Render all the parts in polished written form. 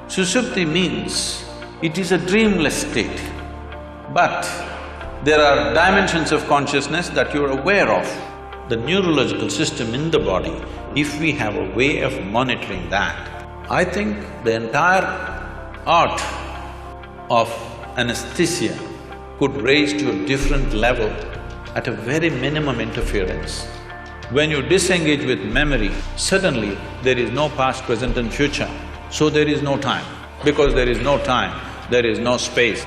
Sushupti means it is a dreamless state, but there are dimensions of consciousness that you're aware of. The neurological system in the body, if we have a way of monitoring that, I think the entire art of anesthesia could raise to a different level at a very minimum interference. When you disengage with memory, suddenly there is no past, present and future, so there is no time. Because there is no time, there is no space.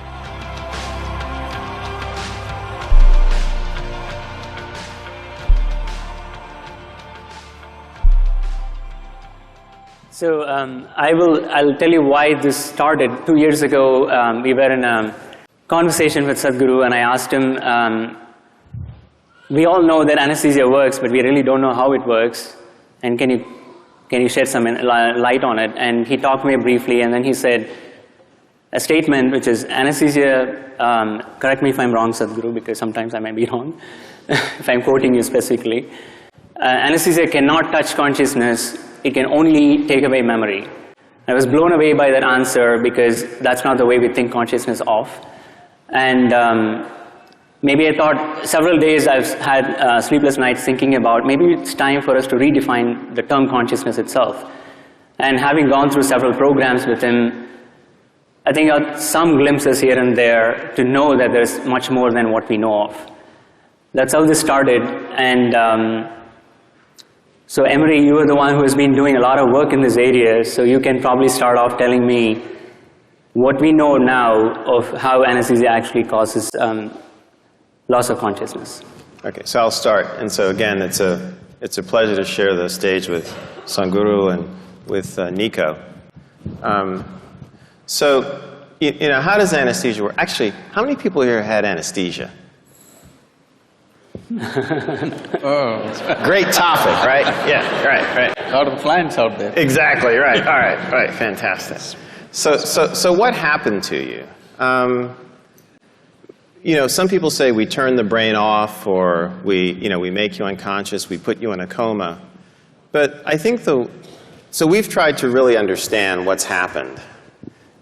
So I'll tell you why this started. 2 years ago, we were in a conversation with Sadhguru, and I asked him, we all know that anesthesia works, but we really don't know how it works, and can you shed some light on it? And he talked to me briefly, and then he said a statement which is, anesthesia, correct me if I'm wrong, Sadhguru, because sometimes I might be wrong, if I'm quoting you specifically, anesthesia cannot touch consciousness, it can only take away memory. I was blown away by that answer because that's not the way we think consciousness of. And maybe I thought, several days I've had sleepless nights thinking about maybe it's time for us to redefine the term consciousness itself. And having gone through several programs with him, I think I got some glimpses here and there to know that there's much more than what we know of. That's how this started. And so Emery, you are the one who has been doing a lot of work in this area, so you can probably start off telling me what we know now of how anesthesia actually causes loss of consciousness. Okay, so I'll start. And so again, it's a pleasure to share the stage with Sadhguru and with Nico. So, you know, how does anesthesia work? Actually, how many people here had anesthesia? Oh. Great topic, right? Yeah, right. A lot of clients out there. Exactly, right. All right, fantastic. So what happened to you? You know, some people say we turn the brain off, or we make you unconscious, we put you in a coma. But I think so we've tried to really understand what's happened.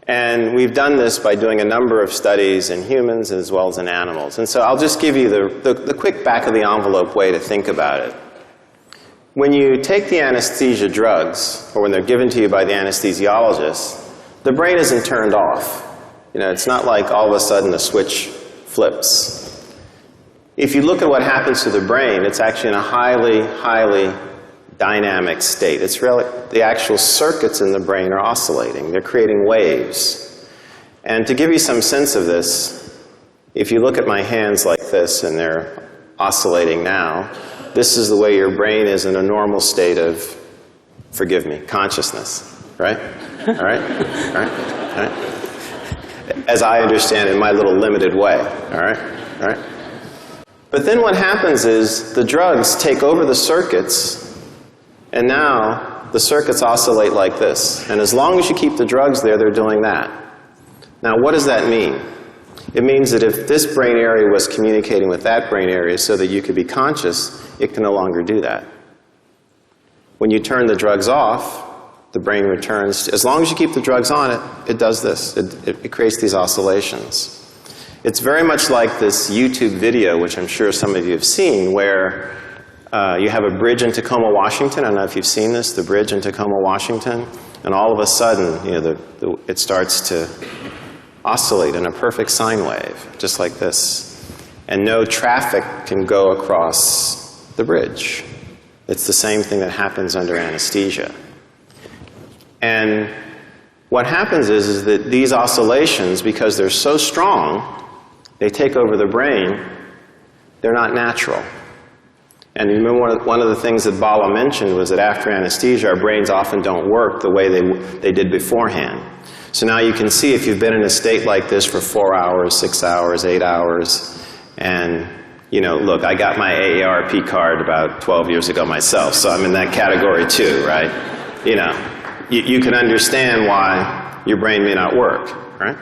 And we've done this by doing a number of studies in humans as well as in animals. And so I'll just give you the quick back of the envelope way to think about it. When you take the anesthesia drugs, or when they're given to you by the anesthesiologist, the brain isn't turned off. You know, it's not like all of a sudden a switch flips. If you look at what happens to the brain, it's actually in a highly dynamic state. It's really, the actual circuits in the brain are oscillating. They're creating waves. And to give you some sense of this, if you look at my hands like this, and they're oscillating now, this is the way your brain is in a normal state of, forgive me, consciousness, right? All right? All right? As I understand it in my little limited way, all right? All right? But then what happens is the drugs take over the circuits, and now the circuits oscillate like this. And as long as you keep the drugs there, they're doing that. Now, what does that mean? It means that if this brain area was communicating with that brain area so that you could be conscious, it can no longer do that. When you turn the drugs off, the brain returns. As long as you keep the drugs on it, it does this. It creates these oscillations. It's very much like this YouTube video, which I'm sure some of you have seen, where you have a bridge in Tacoma, Washington. I don't know if you've seen this, the bridge in Tacoma, Washington. And all of a sudden, you know, it starts to oscillate in a perfect sine wave, just like this. And no traffic can go across the bridge. It's the same thing that happens under anesthesia. And what happens is that these oscillations, because they're so strong, they take over the brain, they're not natural. And you remember one of the things that Bala mentioned was that after anesthesia, our brains often don't work the way they did beforehand. So now you can see if you've been in a state like this for 4 hours, 6 hours, 8 hours, and, you know, look, I got my AARP card about 12 years ago myself, so I'm in that category too, right? You know, you can understand why your brain may not work, right?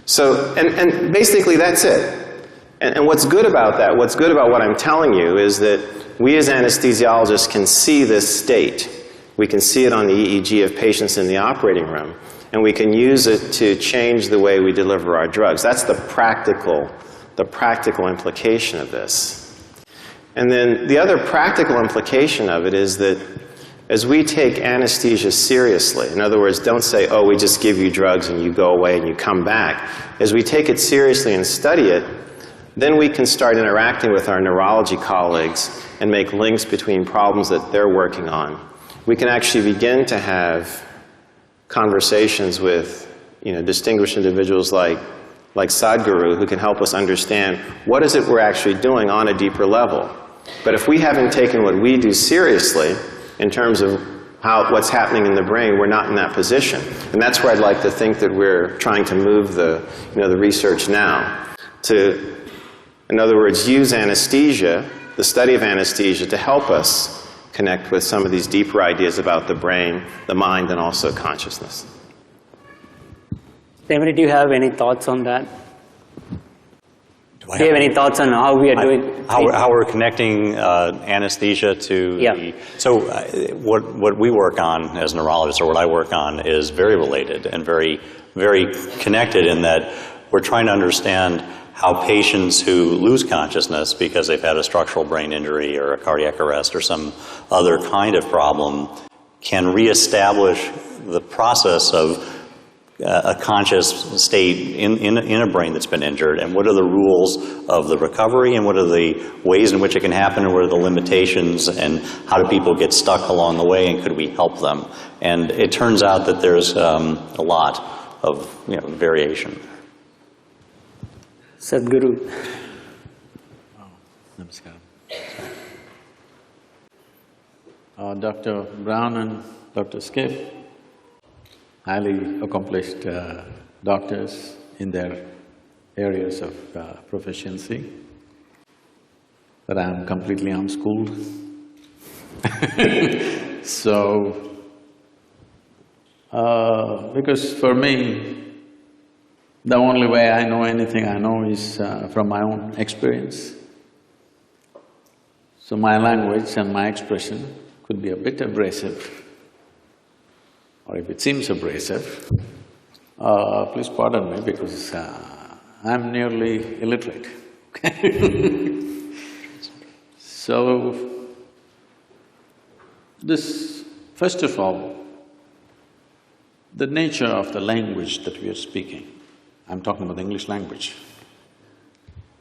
So, and basically that's it. And what's good about that, what's good about what I'm telling you is that we as anesthesiologists can see this state. We can see it on the EEG of patients in the operating room. and we can use it to change the way we deliver our drugs. That's the practical implication of this. And then the other practical implication of it is that as we take anesthesia seriously, in other words, don't say, oh, we just give you drugs and you go away and you come back. As we take it seriously and study it, then we can start interacting with our neurology colleagues and make links between problems that they're working on. We can actually begin to have conversations with, distinguished individuals like Sadhguru, who can help us understand what is it we're actually doing on a deeper level. But if we haven't taken what we do seriously in terms of what's happening in the brain, we're not in that position. And that's where I'd like to think that we're trying to move the research now to, in other words, use anesthesia, the study of anesthesia, to help us connect with some of these deeper ideas about the brain, the mind, and also consciousness. Emery, do you have any thoughts on that? Do you have any thoughts on how we are doing? How we're connecting anesthesia to the... So what we work on as neurologists, or what I work on, is very related and very, very connected in that we're trying to understand how patients who lose consciousness because they've had a structural brain injury or a cardiac arrest or some other kind of problem can reestablish the process of a conscious state in a brain that's been injured, and what are the rules of the recovery, and what are the ways in which it can happen, and what are the limitations, and how do people get stuck along the way, and could we help them? And it turns out that there's a lot of variation. Sadhguru. Namaskaram. Dr. Brown and Dr. Schiff, highly accomplished doctors in their areas of proficiency, but I'm completely unschooled. So, because for me, the only way I know anything I know is from my own experience. So my language and my expression could be a bit abrasive, or if it seems abrasive, please pardon me because I'm nearly illiterate. So, first of all, the nature of the language that we are speaking, I'm talking about the English language.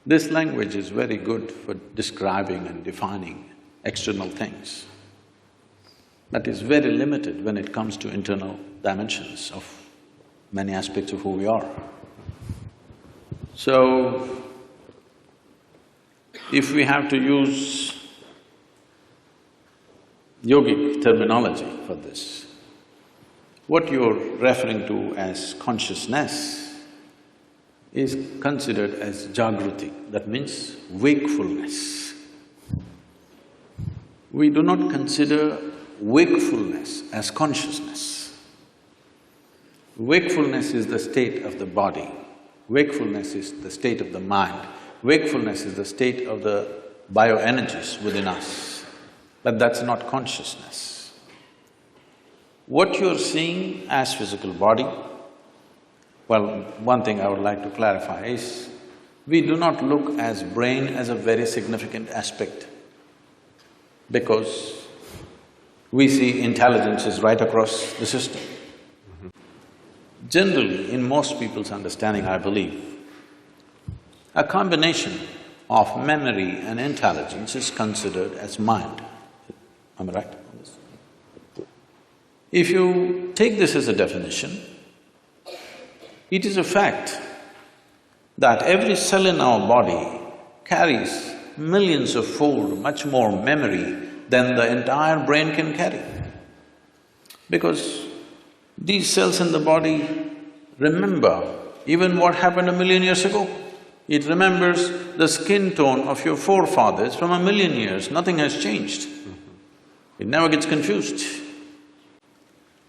This language is very good for describing and defining external things, but is very limited when it comes to internal dimensions of many aspects of who we are. So, if we have to use yogic terminology for this, what you're referring to as consciousness is considered as jaagrithi, that means wakefulness. We do not consider wakefulness as consciousness. Wakefulness is the state of the body, wakefulness is the state of the mind, wakefulness is the state of the bioenergies within us, but that's not consciousness. What you're seeing as physical body, well, one thing I would like to clarify is, we do not look as brain as a very significant aspect, because we see intelligence is right across the system. Generally, in most people's understanding, I believe, a combination of memory and intelligence is considered as mind. Am I right on this? If you take this as a definition, it is a fact that every cell in our body carries millions of fold much more memory than the entire brain can carry. Because these cells in the body remember even what happened 1,000,000 years ago. It remembers the skin tone of your forefathers from 1,000,000 years, nothing has changed. It never gets confused.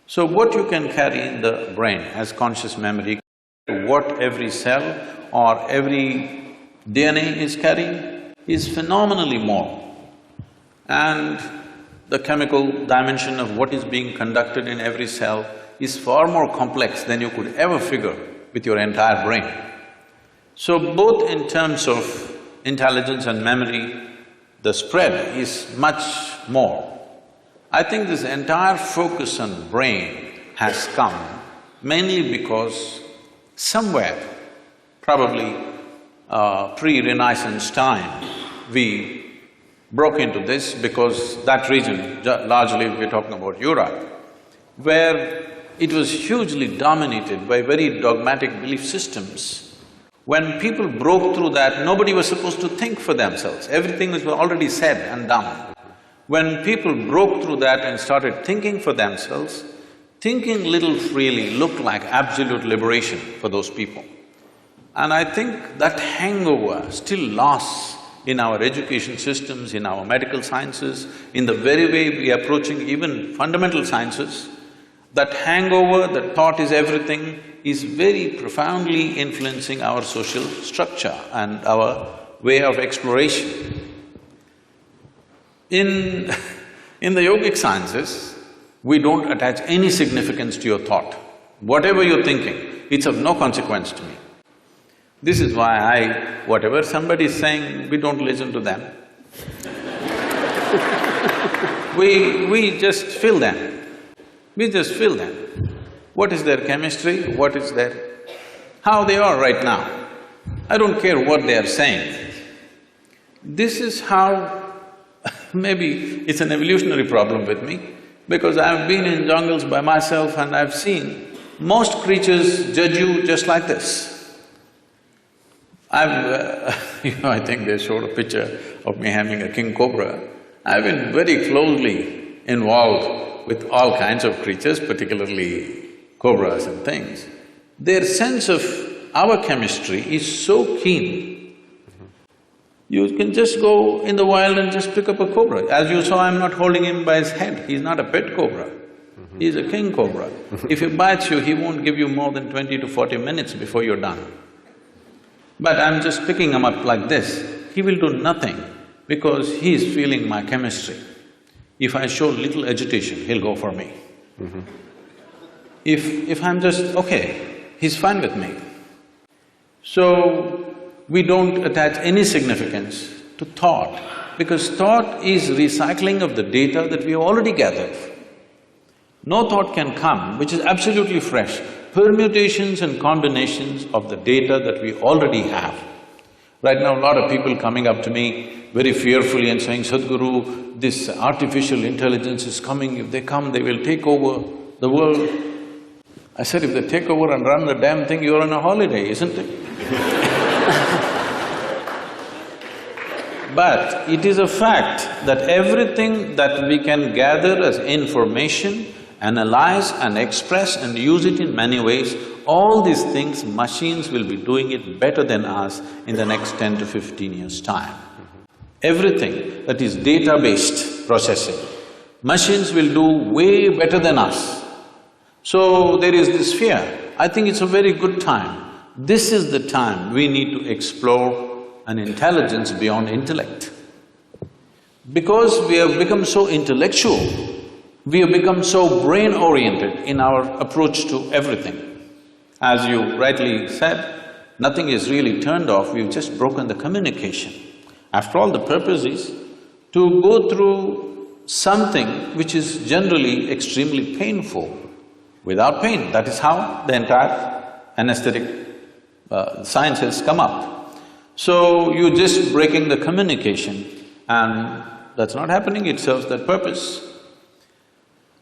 So what you can carry in the brain as conscious memory, what every cell or every DNA is carrying is phenomenally more. And the chemical dimension of what is being conducted in every cell is far more complex than you could ever figure with your entire brain. So both in terms of intelligence and memory, the spread is much more. I think this entire focus on brain has come mainly because somewhere, probably pre-Renaissance time, we broke into this because that region, largely we're talking about Europe, where it was hugely dominated by very dogmatic belief systems. When people broke through that, nobody was supposed to think for themselves, everything was already said and done. When people broke through that and started thinking for themselves, thinking little freely looked like absolute liberation for those people. And I think that hangover still lasts in our education systems, in our medical sciences, in the very way we are approaching even fundamental sciences. That hangover, that thought is everything, is very profoundly influencing our social structure and our way of exploration. In the yogic sciences, we don't attach any significance to your thought. Whatever you're thinking, it's of no consequence to me. This is why whatever somebody is saying, we don't listen to them. We just feel them. We just feel them. What is their chemistry, what is their… how they are right now. I don't care what they are saying. This is how… maybe it's an evolutionary problem with me, because I've been in jungles by myself and I've seen most creatures judge you just like this. I think they showed a picture of me having a king cobra. I've been very closely involved with all kinds of creatures, particularly cobras and things. Their sense of our chemistry is so keen. You can just go in the wild and just pick up a cobra. As you saw, I'm not holding him by his head, he's not a pet cobra. He's a king cobra. If he bites you, he won't give you more than 20 to 40 minutes before you're done. But I'm just picking him up like this, he will do nothing because he is feeling my chemistry. If I show little agitation, he'll go for me. If I'm just, okay, he's fine with me. So, we don't attach any significance to thought, because thought is recycling of the data that we have already gathered. No thought can come which is absolutely fresh. Permutations and combinations of the data that we already have. Right now, a lot of people coming up to me very fearfully and saying, Sadhguru, this artificial intelligence is coming, if they come, they will take over the world. I said, if they take over and run the damn thing, you're on a holiday, isn't it? But it is a fact that everything that we can gather as information, analyze and express and use it in many ways, all these things, machines will be doing it better than us in the next 10 to 15 years' time. Everything that is data-based processing, machines will do way better than us. So there is this fear. I think it's a very good time. This is the time we need to explore an intelligence beyond intellect. Because we have become so intellectual, we have become so brain-oriented in our approach to everything. As you rightly said, nothing is really turned off, we've just broken the communication. After all, the purpose is to go through something which is generally extremely painful without pain. That is how the entire anesthetic science has come up. So, you're just breaking the communication and that's not happening, it serves that purpose.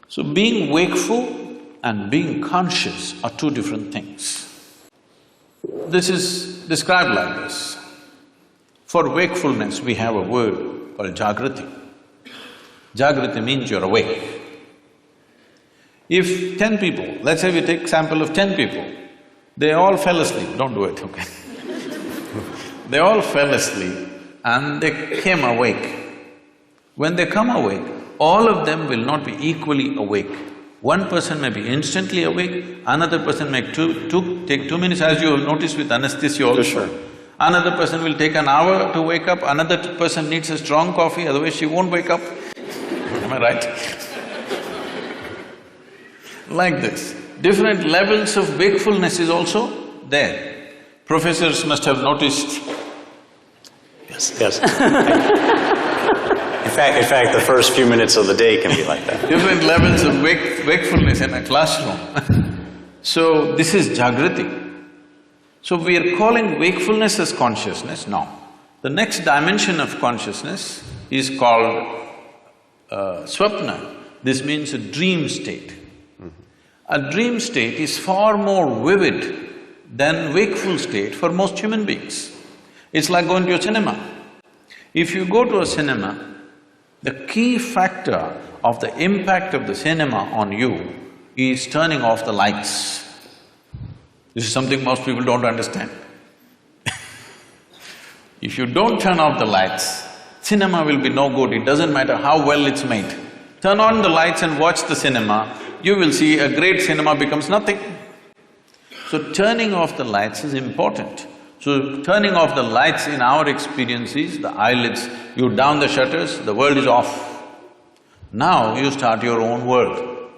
So, being wakeful and being conscious are two different things. This is described like this. For wakefulness, we have a word called jaagrithi. Jaagrithi means you're awake. If 10 people, let's say we take sample of 10 people, they all fell asleep, don't do it, okay? They all fell asleep and they came awake. When they come awake, all of them will not be equally awake. One person may be instantly awake, another person may take 2 minutes, as you have noticed with anesthesia also. Sure. Another person will take an hour to wake up, another person needs a strong coffee, otherwise she won't wake up. Am I right? Like this. Different levels of wakefulness is also there. Professors must have noticed. Yes, yes. In fact, the first few minutes of the day can be like that. Different levels of wakefulness in a classroom. So, this is jaagrithi. So, we are calling wakefulness as consciousness now. The next dimension of consciousness is called swapna. This means a dream state. A dream state is far more vivid than wakeful state for most human beings. It's like going to a cinema. If you go to a cinema, the key factor of the impact of the cinema on you is turning off the lights. This is something most people don't understand. If you don't turn off the lights, cinema will be no good, it doesn't matter how well it's made. Turn on the lights and watch the cinema, you will see a great cinema becomes nothing. So turning off the lights is important. So turning off the lights in our experience is the eyelids, you down the shutters, the world is off. Now you start your own world.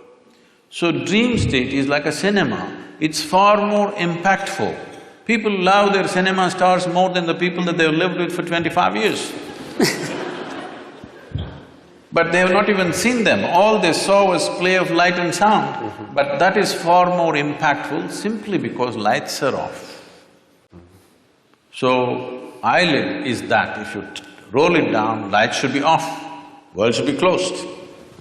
So dream state is like a cinema, it's far more impactful. People love their cinema stars more than the people that they've lived with for 25 years. But they have not even seen them, all they saw was play of light and sound. But that is far more impactful simply because lights are off. So, eyelid is that, if you roll it down, light should be off, world should be closed.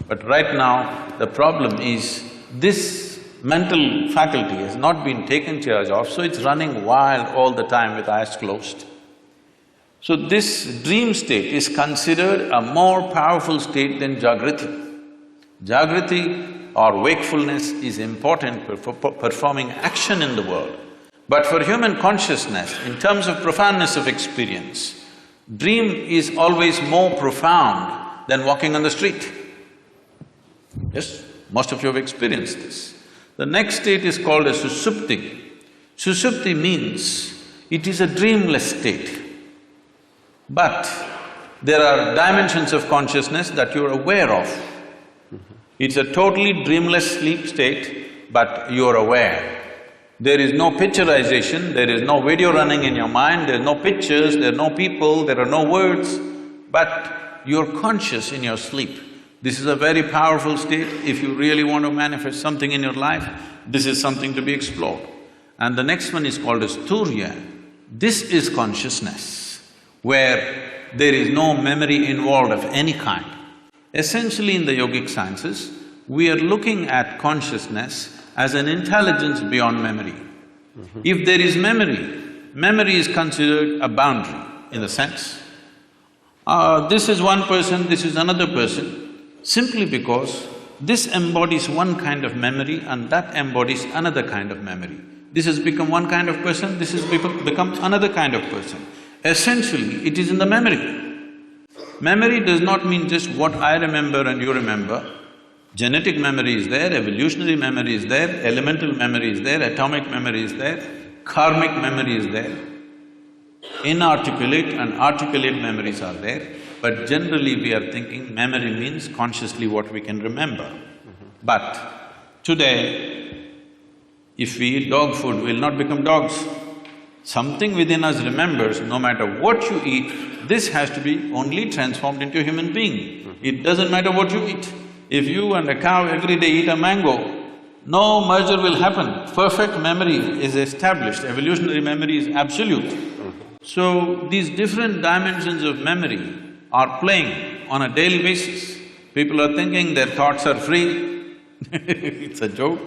But right now, the problem is this mental faculty has not been taken charge of, so it's running wild all the time with eyes closed. So this dream state is considered a more powerful state than jaagrithi. Jaagrithi or wakefulness is important for performing action in the world. But for human consciousness, in terms of profoundness of experience, dream is always more profound than walking on the street. Yes, most of you have experienced this. The next state is called as susupti. Susupti means it is a dreamless state. But there are dimensions of consciousness that you're aware of. It's a totally dreamless sleep state, but you're aware. There is no picturization, there is no video running in your mind, there are no pictures, there are no people, there are no words, but you're conscious in your sleep. This is a very powerful state. If you really want to manifest something in your life, this is something to be explored. And the next one is called as turya. This is consciousness, where there is no memory involved of any kind. Essentially in the yogic sciences, we are looking at consciousness as an intelligence beyond memory. If there is memory, memory is considered a boundary in the sense, this is one person, this is another person, simply because this embodies one kind of memory and that embodies another kind of memory. This has become one kind of person, this has become another kind of person. Essentially, it is in the memory. Memory does not mean just what I remember and you remember. Genetic memory is there, evolutionary memory is there, elemental memory is there, atomic memory is there, karmic memory is there. Inarticulate and articulate memories are there, but generally we are thinking memory means consciously what we can remember. But today, if we eat dog food, we'll not become dogs. Something within us remembers, no matter what you eat, this has to be only transformed into a human being. It doesn't matter what you eat. If you and a cow every day eat a mango, no merger will happen. Perfect memory is established, evolutionary memory is absolute. So, these different dimensions of memory are playing on a daily basis. People are thinking their thoughts are free. It's a joke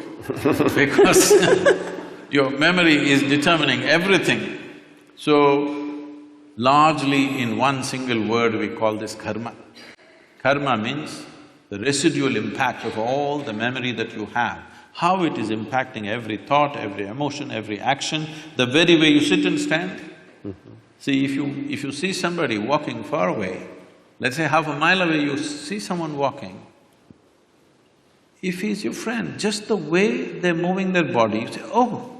because your memory is determining everything. So, largely in one single word we call this karma. Karma means the residual impact of all the memory that you have, how it is impacting every thought, every emotion, every action, the very way you sit and stand. See, if you see somebody walking far away, let's say half a mile away you see someone walking, if he's your friend, just the way they're moving their body, you say, oh,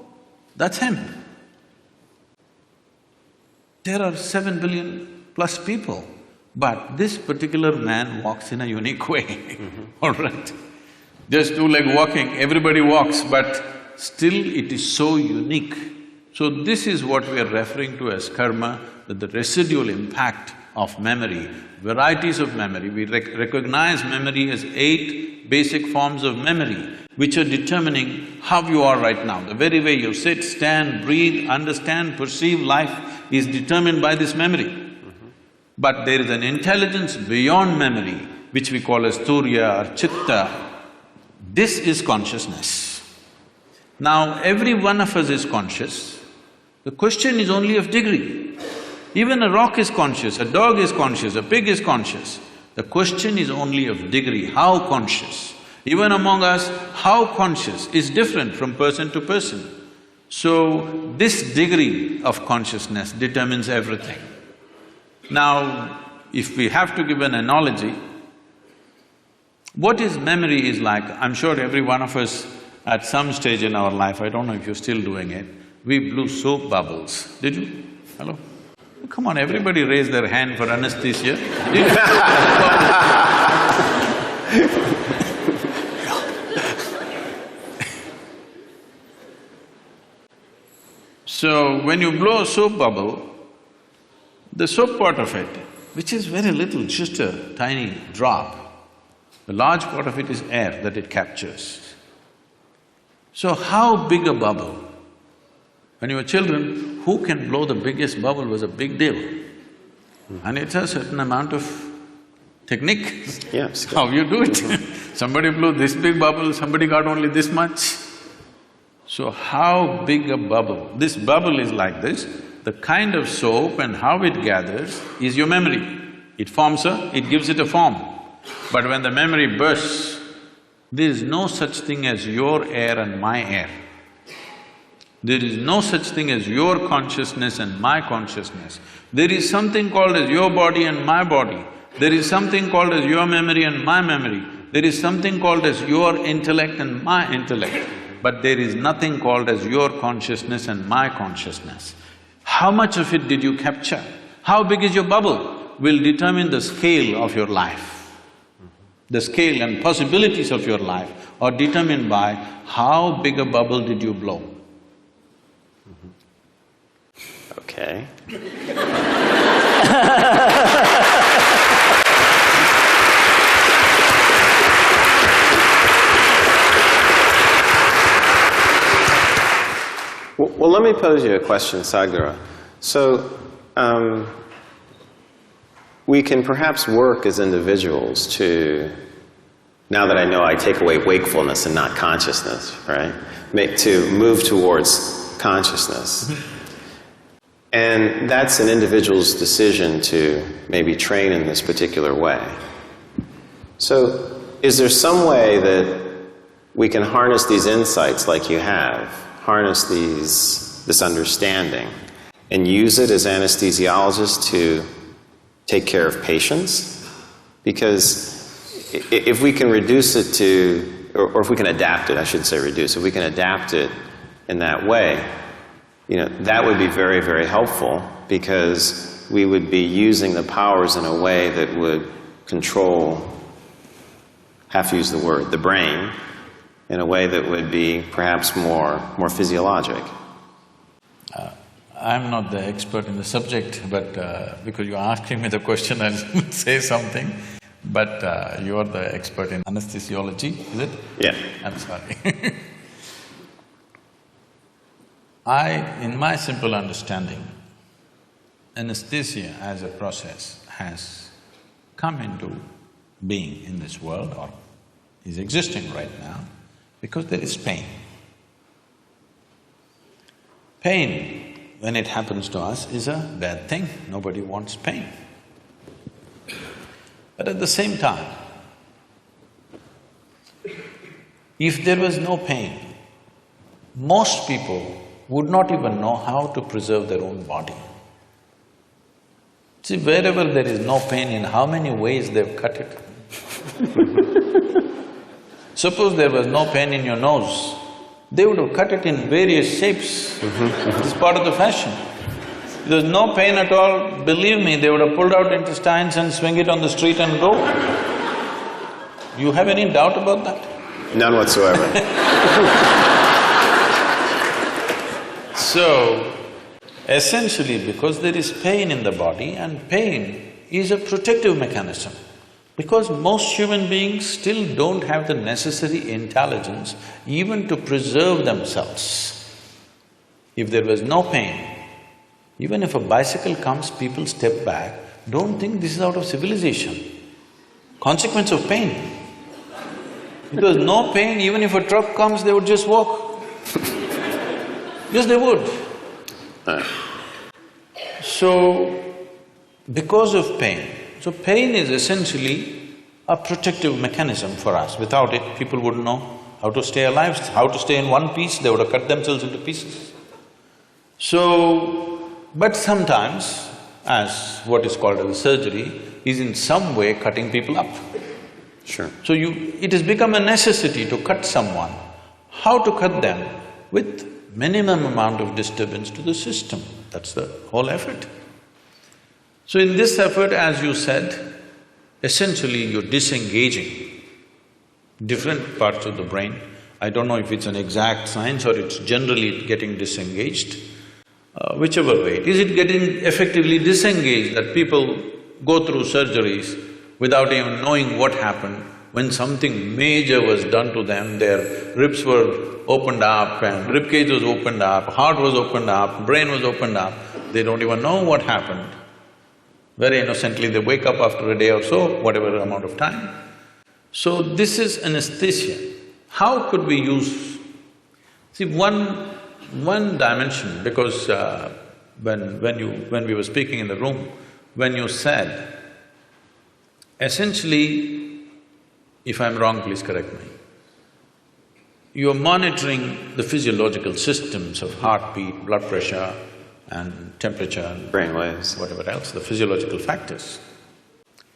that's him. There are 7 billion plus people, but this particular man walks in a unique way, all right? Just two-leg walking, everybody walks, but still it is so unique. So this is what we are referring to as karma, that the residual impact of memory, varieties of memory. We recognize memory as 8 basic forms of memory, which are determining how you are right now. The very way you sit, stand, breathe, understand, perceive life is determined by this memory. But there is an intelligence beyond memory, which we call as Turya or Chitta. This is consciousness. Now, every one of us is conscious. The question is only of degree. Even a rock is conscious, a dog is conscious, a pig is conscious. The question is only of degree, how conscious. Even among us, how conscious is different from person to person. So, this degree of consciousness determines everything. Now, if we have to give an analogy, what is memory is like, I'm sure every one of us at some stage in our life, I don't know if you're still doing it, we blew soap bubbles. Did you? Hello? Come on, everybody raise their hand for anesthesia. Did you? So, when you blow a soap bubble, the soap part of it, which is very little, just a tiny drop, the large part of it is air that it captures. So how big a bubble? When you were children, who can blow the biggest bubble was a big deal. And it's a certain amount of technique. Yeah, how you do it. Somebody blew this big bubble, somebody got only this much. So how big a bubble? This bubble is like this. The kind of soap and how it gathers is your memory. It forms it gives it a form. But when the memory bursts, there is no such thing as your air and my air. There is no such thing as your consciousness and my consciousness. There is something called as your body and my body. There is something called as your memory and my memory. There is something called as your intellect and my intellect. But there is nothing called as your consciousness and my consciousness. How much of it did you capture? How big is your bubble will determine the scale of your life. The scale and possibilities of your life are determined by how big a bubble did you blow. Okay. Well, let me pose you a question, Sadhguru. So, we can perhaps work as individuals to, now that I know I take away wakefulness and not consciousness, right? To move towards consciousness. And that's an individual's decision to maybe train in this particular way. So, is there some way that we can harness these insights like you have, harness this understanding, and use it as anesthesiologists to take care of patients? Because if we can reduce it to, or if we can adapt it, I should say reduce, if we can adapt it in that way, that would be very, very helpful, because we would be using the powers in a way that would control, have to use the word, the brain, in a way that would be perhaps more physiologic. I'm not the expert in the subject, but because you're asking me the question, I'll say something. But you're the expert in anesthesiology, is it? Yeah. I'm sorry. in my simple understanding, anesthesia as a process has come into being in this world, or is existing right now, because there is pain. Pain, when it happens to us, is a bad thing. Nobody wants pain. But at the same time, if there was no pain, most people would not even know how to preserve their own body. See, wherever there is no pain, in how many ways they've cut it. Suppose there was no pain in your nose, they would have cut it in various shapes. It's part of the fashion. If there was no pain at all, believe me, they would have pulled out intestines and swing it on the street and go. You have any doubt about that? None whatsoever. So, essentially because there is pain in the body, and pain is a protective mechanism. Because most human beings still don't have the necessary intelligence even to preserve themselves. If there was no pain, even if a bicycle comes, people step back, don't think this is out of civilization. Consequence of pain. Because no pain, even if a truck comes, they would just walk. Yes, they would. So, because of pain, so pain is essentially a protective mechanism for us. Without it, people wouldn't know how to stay alive, how to stay in one piece, they would have cut themselves into pieces. So, but sometimes, as what is called as surgery, is in some way cutting people up. Sure. So it has become a necessity to cut someone. How to cut them? With minimum amount of disturbance to the system. That's the whole effort. So in this effort, as you said, essentially you're disengaging different parts of the brain. I don't know if it's an exact science or it's generally getting disengaged. Whichever way, is it getting effectively disengaged that people go through surgeries without even knowing what happened? When something major was done to them, their ribs were opened up and ribcage was opened up, heart was opened up, brain was opened up, they don't even know what happened. Very innocently, they wake up after a day or so, whatever amount of time. So this is anesthesia. How could we use… See, one dimension, because when we were speaking in the room, when you said, essentially, if I'm wrong, please correct me, you're monitoring the physiological systems of heartbeat, blood pressure and temperature and brainwaves, whatever else, the physiological factors.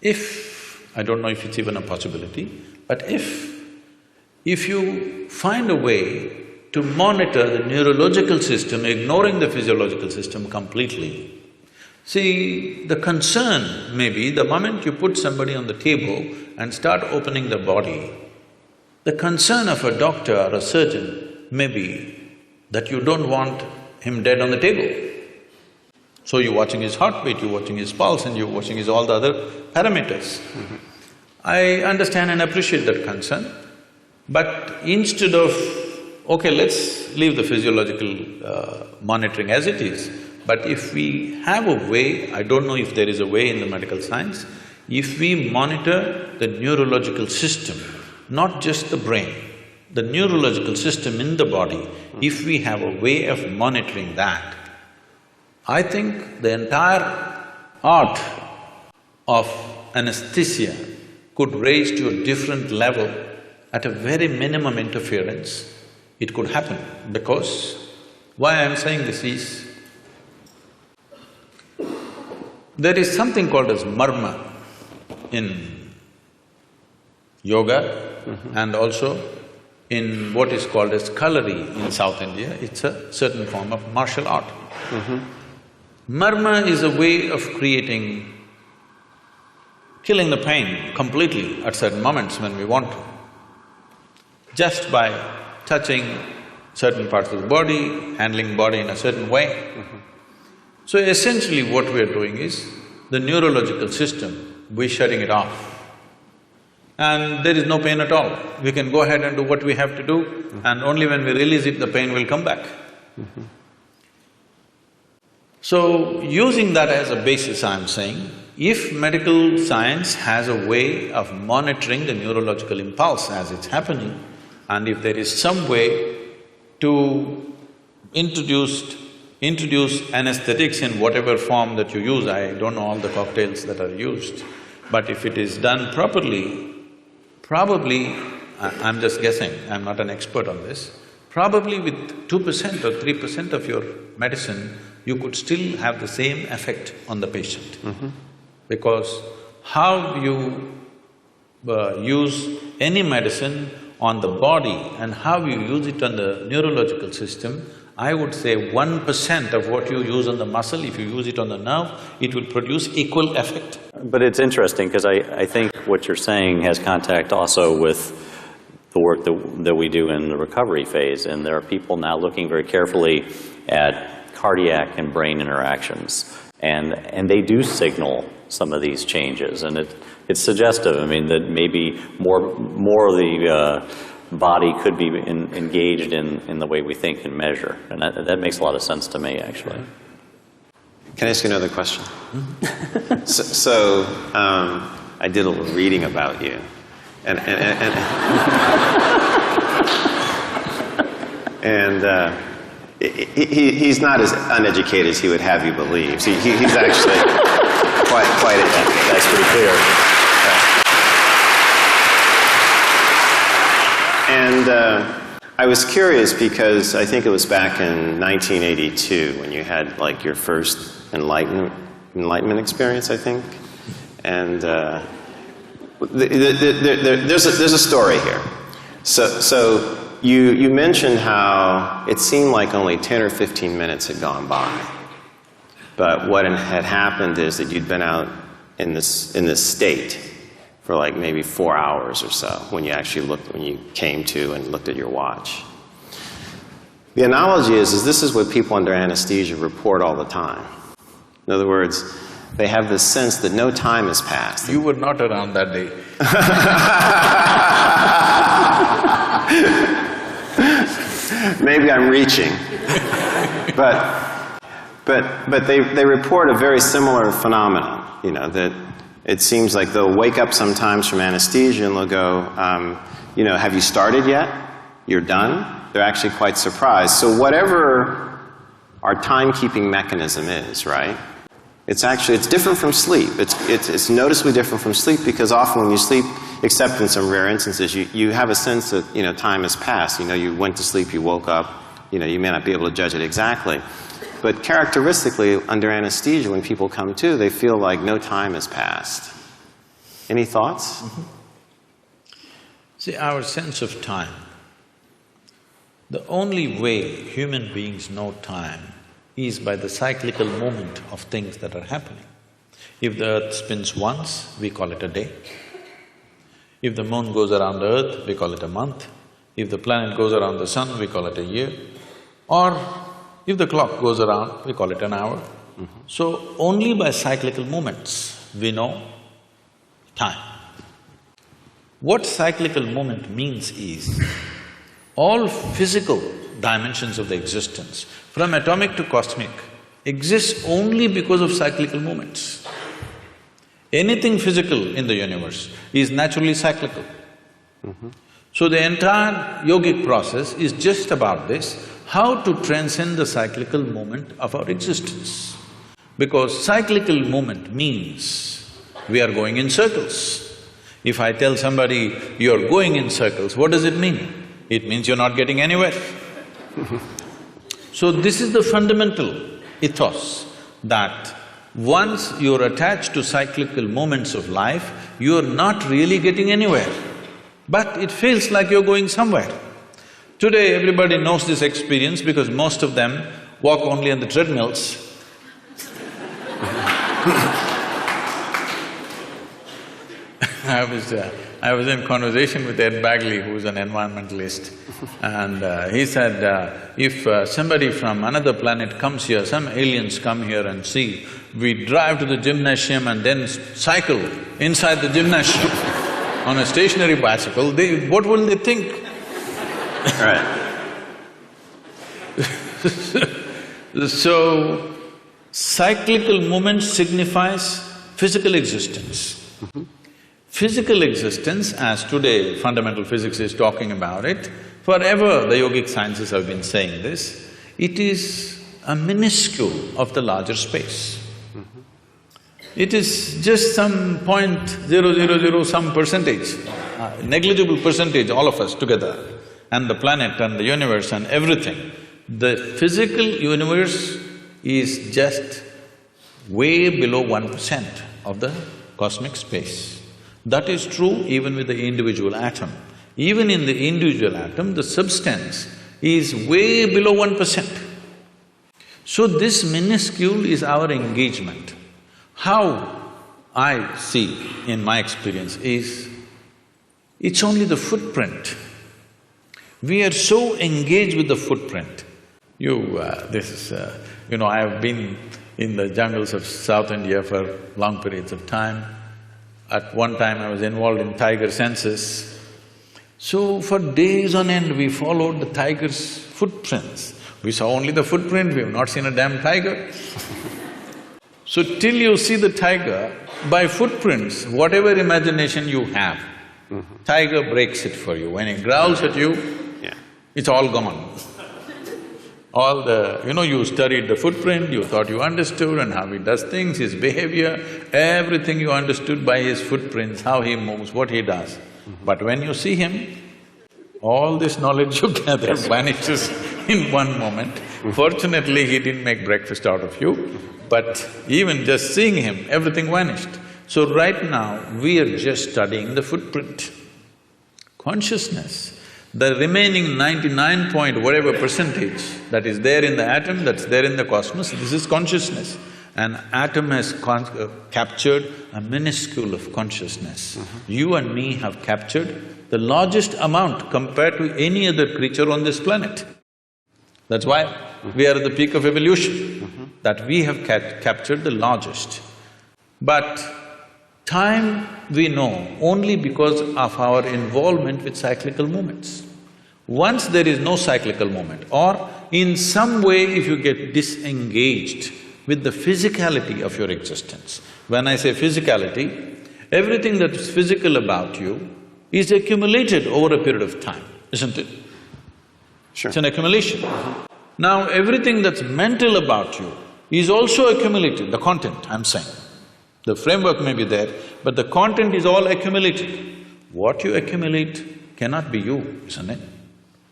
If… I don't know if it's even a possibility, but if you find a way to monitor the neurological system, ignoring the physiological system completely. See, the concern may be the moment you put somebody on the table and start opening the body, the concern of a doctor or a surgeon may be that you don't want him dead on the table. So you're watching his heartbeat, you're watching his pulse and you're watching his all the other parameters. I understand and appreciate that concern, but instead of… okay, let's leave the physiological monitoring as it is, but if we have a way, I don't know if there is a way in the medical science, if we monitor the neurological system, not just the brain, the neurological system in the body, if we have a way of monitoring that, I think the entire art of anesthesia could raise to a different level at a very minimum interference. It could happen because why I'm saying this is, there is something called as marma in yoga and also in what is called as kalari in South India. It's a certain form of martial art. Marma is a way of killing the pain completely at certain moments when we want to, just by touching certain parts of the body, handling body in a certain way. So essentially what we're doing is, the neurological system, we're shutting it off. And there is no pain at all. We can go ahead and do what we have to do, and only when we release it, the pain will come back. So, using that as a basis, I'm saying, if medical science has a way of monitoring the neurological impulse as it's happening, and if there is some way to introduce anesthetics in whatever form that you use, I don't know all the cocktails that are used, but if it is done properly, probably, I'm just guessing, I'm not an expert on this, probably with 2% or 3% of your medicine, you could still have the same effect on the patient. Because how you use any medicine on the body and how you use it on the neurological system, I would say 1% of what you use on the muscle, if you use it on the nerve, it will produce equal effect. But it's interesting because I think what you're saying has contact also with the work that we do in the recovery phase, and there are people now looking very carefully at cardiac and brain interactions. And they do signal some of these changes, and it's suggestive. I mean, that maybe more of the body could be engaged in the way we think and measure, and that makes a lot of sense to me, actually. Can I ask you another question? So I did a little reading about you, and he's not as uneducated as he would have you believe. See, he's actually quite educated. That's pretty clear. And I was curious because I think it was back in 1982 when you had like your first enlightenment experience, I think. And there's a story here. So you mentioned how it seemed like only 10 or 15 minutes had gone by. But what had happened is that you'd been out in this state for like maybe 4 hours or so when you came to and looked at your watch. The analogy is this is what people under anesthesia report all the time. In other words, they have this sense that no time has passed. You were not around that day. Maybe I'm reaching. But they report a very similar phenomenon, you know, that it seems like they'll wake up sometimes from anesthesia and they'll go, you know, have you started yet? You're done? They're actually quite surprised. So whatever our timekeeping mechanism is, right? It's different from sleep. It's noticeably different from sleep because often when you sleep, except in some rare instances, you have a sense that, you know, time has passed. You know, you went to sleep, you woke up, you know, you may not be able to judge it exactly. But characteristically, under anesthesia, when people come to, they feel like no time has passed. Any thoughts? Mm-hmm. See, our sense of time, the only way human beings know time is by the cyclical movement of things that are happening. If the earth spins once, we call it a day. If the moon goes around the earth, we call it a month. If the planet goes around the sun, we call it a year. Or if the clock goes around, we call it an hour. Mm-hmm. So only by cyclical movements we know time. What cyclical movement means is, all physical dimensions of the existence, from atomic to cosmic, exists only because of cyclical movements. Anything physical in the universe is naturally cyclical. Mm-hmm. So the entire yogic process is just about this, how to transcend the cyclical movement of our existence. Because cyclical movement means we are going in circles. If I tell somebody, you're going in circles, what does it mean? It means you're not getting anywhere. So this is the fundamental ethos, that once you're attached to cyclical moments of life, you're not really getting anywhere, but it feels like you're going somewhere. Today, everybody knows this experience because most of them walk only on the treadmills. I was in conversation with Ed Bagley, who's an environmentalist, and he said, if somebody from another planet comes here, some aliens come here and see, we drive to the gymnasium and then cycle inside the gymnasium on a stationary bicycle, what will they think? Right. So, cyclical movement signifies physical existence. Mm-hmm. Physical existence, as today fundamental physics is talking about it, forever the yogic sciences have been saying this, it is a minuscule of the larger space. Mm-hmm. It is just some 0.000 some percentage, negligible percentage, all of us together, and the planet and the universe and everything. The physical universe is just way below 1% of the cosmic space. That is true even with the individual atom. Even in the individual atom, the substance is way below 1%. So this minuscule is our engagement. How I see in my experience is, it's only the footprint. We are so engaged with the footprint I have been in the jungles of South India for long periods of time. At one time I was involved in tiger census. So for days on end we followed the tiger's footprints. We saw only the footprint, we have not seen a damn tiger. So till you see the tiger, by footprints, whatever imagination you have, tiger breaks it for you. When he growls at you, it's all gone. All the… you studied the footprint, you thought you understood and how he does things, his behavior, everything you understood by his footprints, how he moves, what he does. But when you see him, all this knowledge you gather vanishes in one moment. Fortunately, he didn't make breakfast out of you, but even just seeing him, everything vanished. So right now, we are just studying the footprint. Consciousness, the remaining 99 point whatever percentage that is there in the atom, that's there in the cosmos, this is consciousness. An atom has captured a minuscule of consciousness. You and me have captured the largest amount compared to any other creature on this planet. That's why we are at the peak of evolution, that we have captured the largest. But time we know only because of our involvement with cyclical movements. Once there is no cyclical movement, or in some way if you get disengaged with the physicality of your existence. When I say physicality, everything that's physical about you is accumulated over a period of time, isn't it? Sure. It's an accumulation. Now, everything that's mental about you is also accumulated, the content, I'm saying. The framework may be there, but the content is all accumulated. What you accumulate cannot be you, isn't it?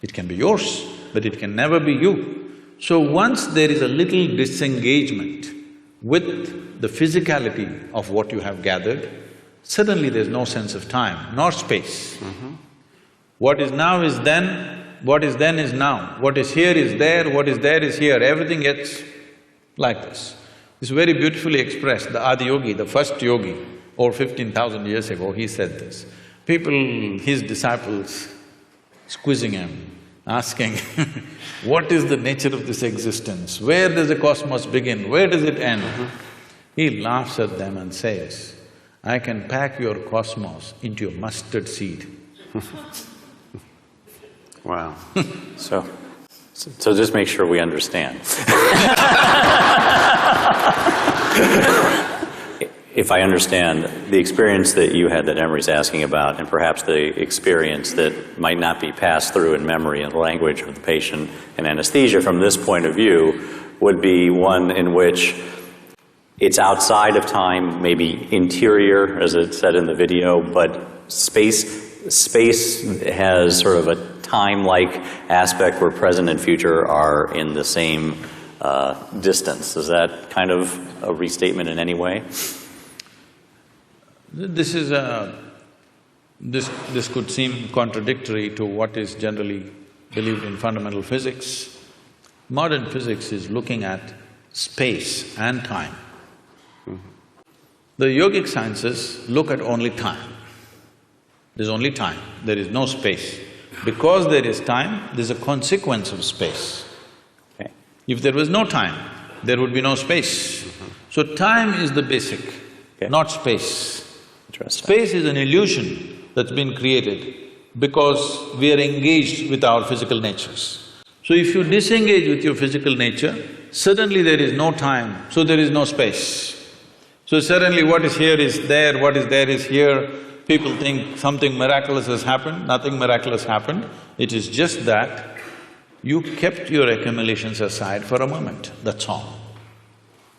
It can be yours, but it can never be you. So once there is a little disengagement with the physicality of what you have gathered, suddenly there's no sense of time nor space. What is now is then, what is then is now, what is here is there, what is there is here, everything gets like this. It's very beautifully expressed. The Adi Yogi, the first yogi, over 15,000 years ago, he said this. People, his disciples, squeezing him, asking, what is the nature of this existence? Where does the cosmos begin? Where does it end? He laughs at them and says, I can pack your cosmos into a mustard seed. Wow. So just make sure we understand. If I understand, the experience that you had that Emery's asking about, and perhaps the experience that might not be passed through in memory and language of the patient in anesthesia from this point of view, would be one in which it's outside of time, maybe interior, as it said in the video, but space has sort of a time-like aspect where present and future are in the same distance. Is that kind of a restatement in any way? This could seem contradictory to what is generally believed in fundamental physics. Modern physics is looking at space and time. The yogic sciences look at only time. There's only time, there is no space. Because there is time, there's a consequence of space. Okay. If there was no time, there would be no space. So time is the basic, not space. Space is an illusion that's been created because we are engaged with our physical natures. So if you disengage with your physical nature, suddenly there is no time, so there is no space. So suddenly what is here is there, what is there is here. People think something miraculous has happened, nothing miraculous happened. It is just that you kept your accumulations aside for a moment, that's all.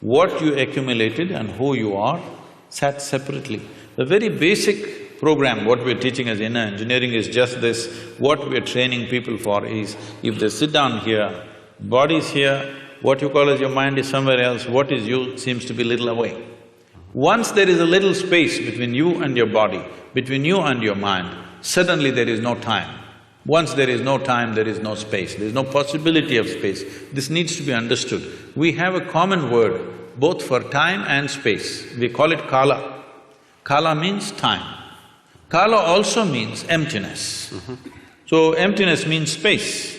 What you accumulated and who you are sat separately. The very basic program, what we're teaching as inner engineering is just this. What we're training people for is, if they sit down here, body's here, what you call as your mind is somewhere else, what is you seems to be little away. Once there is a little space between you and your body, between you and your mind, suddenly there is no time. Once there is no time, there is no space, there is no possibility of space. This needs to be understood. We have a common word both for time and space. We call it kala. Kala means time. Kala also means emptiness. So emptiness means space.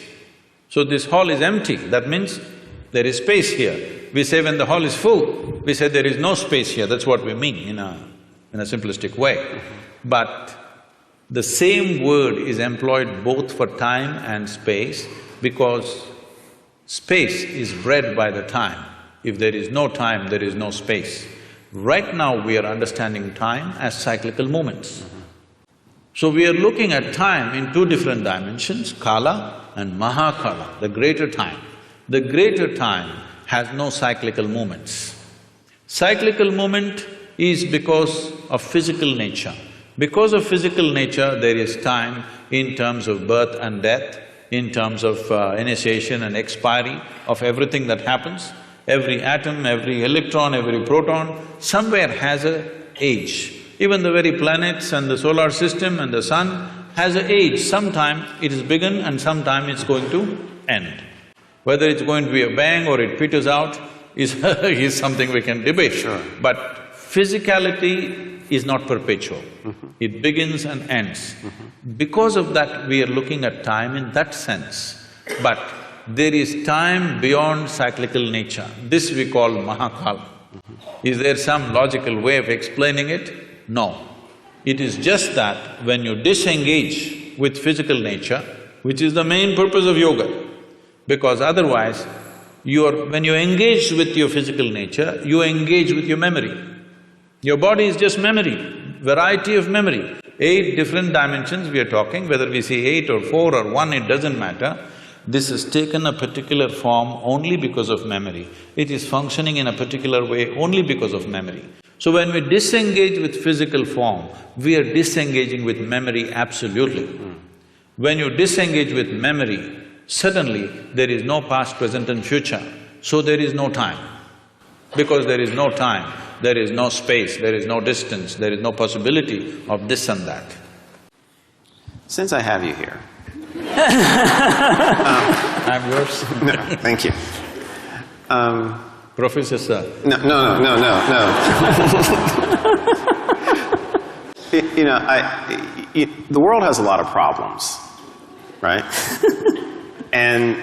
So this hall is empty, that means there is space here. We say when the hall is full, we say there is no space here, that's what we mean in a simplistic way. But the same word is employed both for time and space because space is bred by the time. If there is no time, there is no space. Right now we are understanding time as cyclical moments. So we are looking at time in two different dimensions, Kala and Mahakala, the greater time. The greater time has no cyclical moments. Cyclical moment is because of physical nature. Because of physical nature, there is time in terms of birth and death, in terms of initiation and expiry of everything that happens. Every atom, every electron, every proton, somewhere has an age. Even the very planets and the solar system and the sun has an age. Sometime it is begun and sometime it's going to end. Whether it's going to be a bang or it peters out is is something we can debate. Sure. But physicality is not perpetual. It begins and ends. Because of that, we are looking at time in that sense. But there is time beyond cyclical nature. This we call Mahakala. Is there some logical way of explaining it? No. It is just that when you disengage with physical nature, which is the main purpose of yoga, because otherwise, when you engage with your physical nature, you engage with your memory. Your body is just memory, variety of memory. 8 different dimensions we are talking, whether we see 8 or 4 or 1, it doesn't matter. This has taken a particular form only because of memory. It is functioning in a particular way only because of memory. So when we disengage with physical form, we are disengaging with memory absolutely. When you disengage with memory, suddenly there is no past, present and future, so there is no time. Because there is no time, there is no space, there is no distance, there is no possibility of this and that. Since I have you here… I'm yours. No, thank you. Professor Sir. No. The world has a lot of problems, right? And,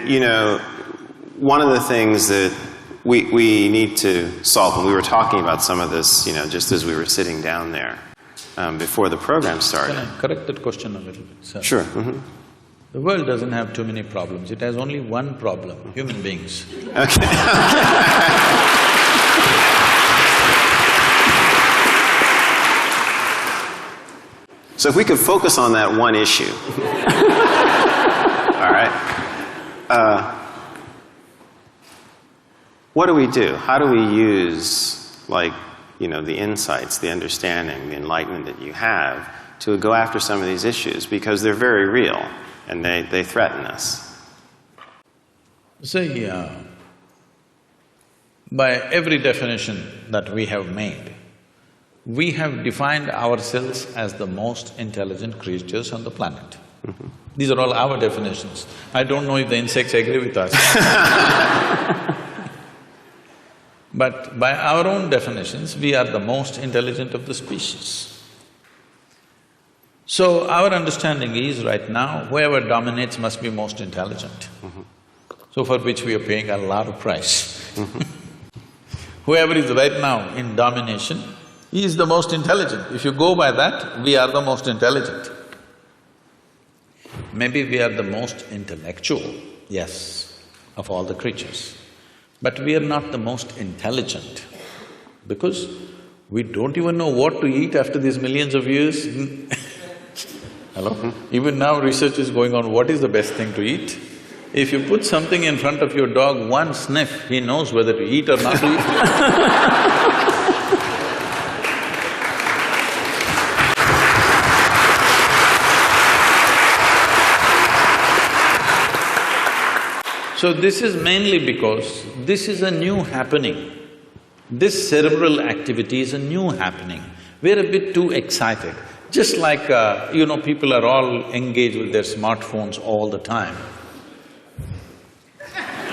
one of the things that we need to solve, and we were talking about some of this, just as we were sitting down there before the program started. Can I correct that question a little bit, sir? Sure. The world doesn't have too many problems, it has only one problem, human beings. Okay. So if we could focus on that one issue. All right. What do we do? How do we use, the insights, the understanding, the enlightenment that you have to go after some of these issues? Because they're very real and they threaten us. See, by every definition that we have made, we have defined ourselves as the most intelligent creatures on the planet. These are all our definitions. I don't know if the insects agree with us. But by our own definitions, we are the most intelligent of the species. So our understanding is right now, whoever dominates must be most intelligent. So for which we are paying a lot of price. Whoever is right now in domination, he is the most intelligent. If you go by that, we are the most intelligent. Maybe we are the most intellectual, yes, of all the creatures. But we are not the most intelligent because we don't even know what to eat after these millions of years. Hello? Even now research is going on, what is the best thing to eat? If you put something in front of your dog, one sniff, he knows whether to eat or not to eat. So this is mainly because this is a new happening. This cerebral activity is a new happening. We're a bit too excited. Just like, people are all engaged with their smartphones all the time.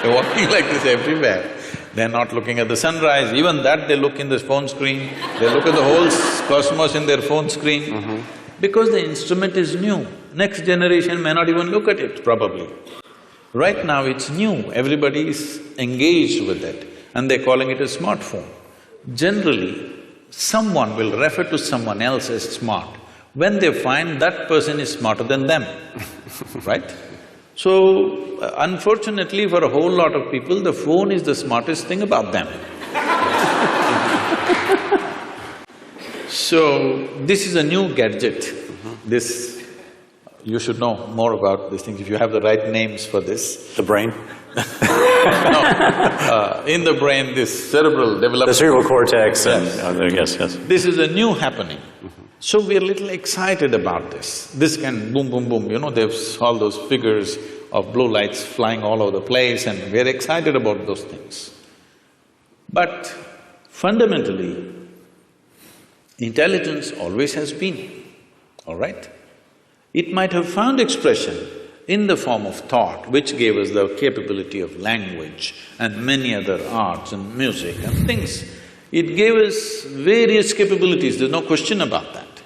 They're walking like this everywhere. They're not looking at the sunrise, even that they look in the phone screen. They look at the whole cosmos in their phone screen. Because the instrument is new. Next generation may not even look at it, probably. Right now it's new, everybody is engaged with it and they're calling it a smartphone. Generally, someone will refer to someone else as smart when they find that person is smarter than them, right? So, unfortunately for a whole lot of people, the phone is the smartest thing about them. So, this is a new gadget. This… you should know more about these things if you have the right names for this. The brain? No, in the brain, this cerebral development… The cerebral cortex and… Yes. yes. This is a new happening. So we're a little excited about this. This can boom, boom, boom, you know, there's all those figures of blue lights flying all over the place and we're excited about those things. But fundamentally, intelligence always has been, all right? It might have found expression in the form of thought, which gave us the capability of language and many other arts and music and things. It gave us various capabilities, there's no question about that.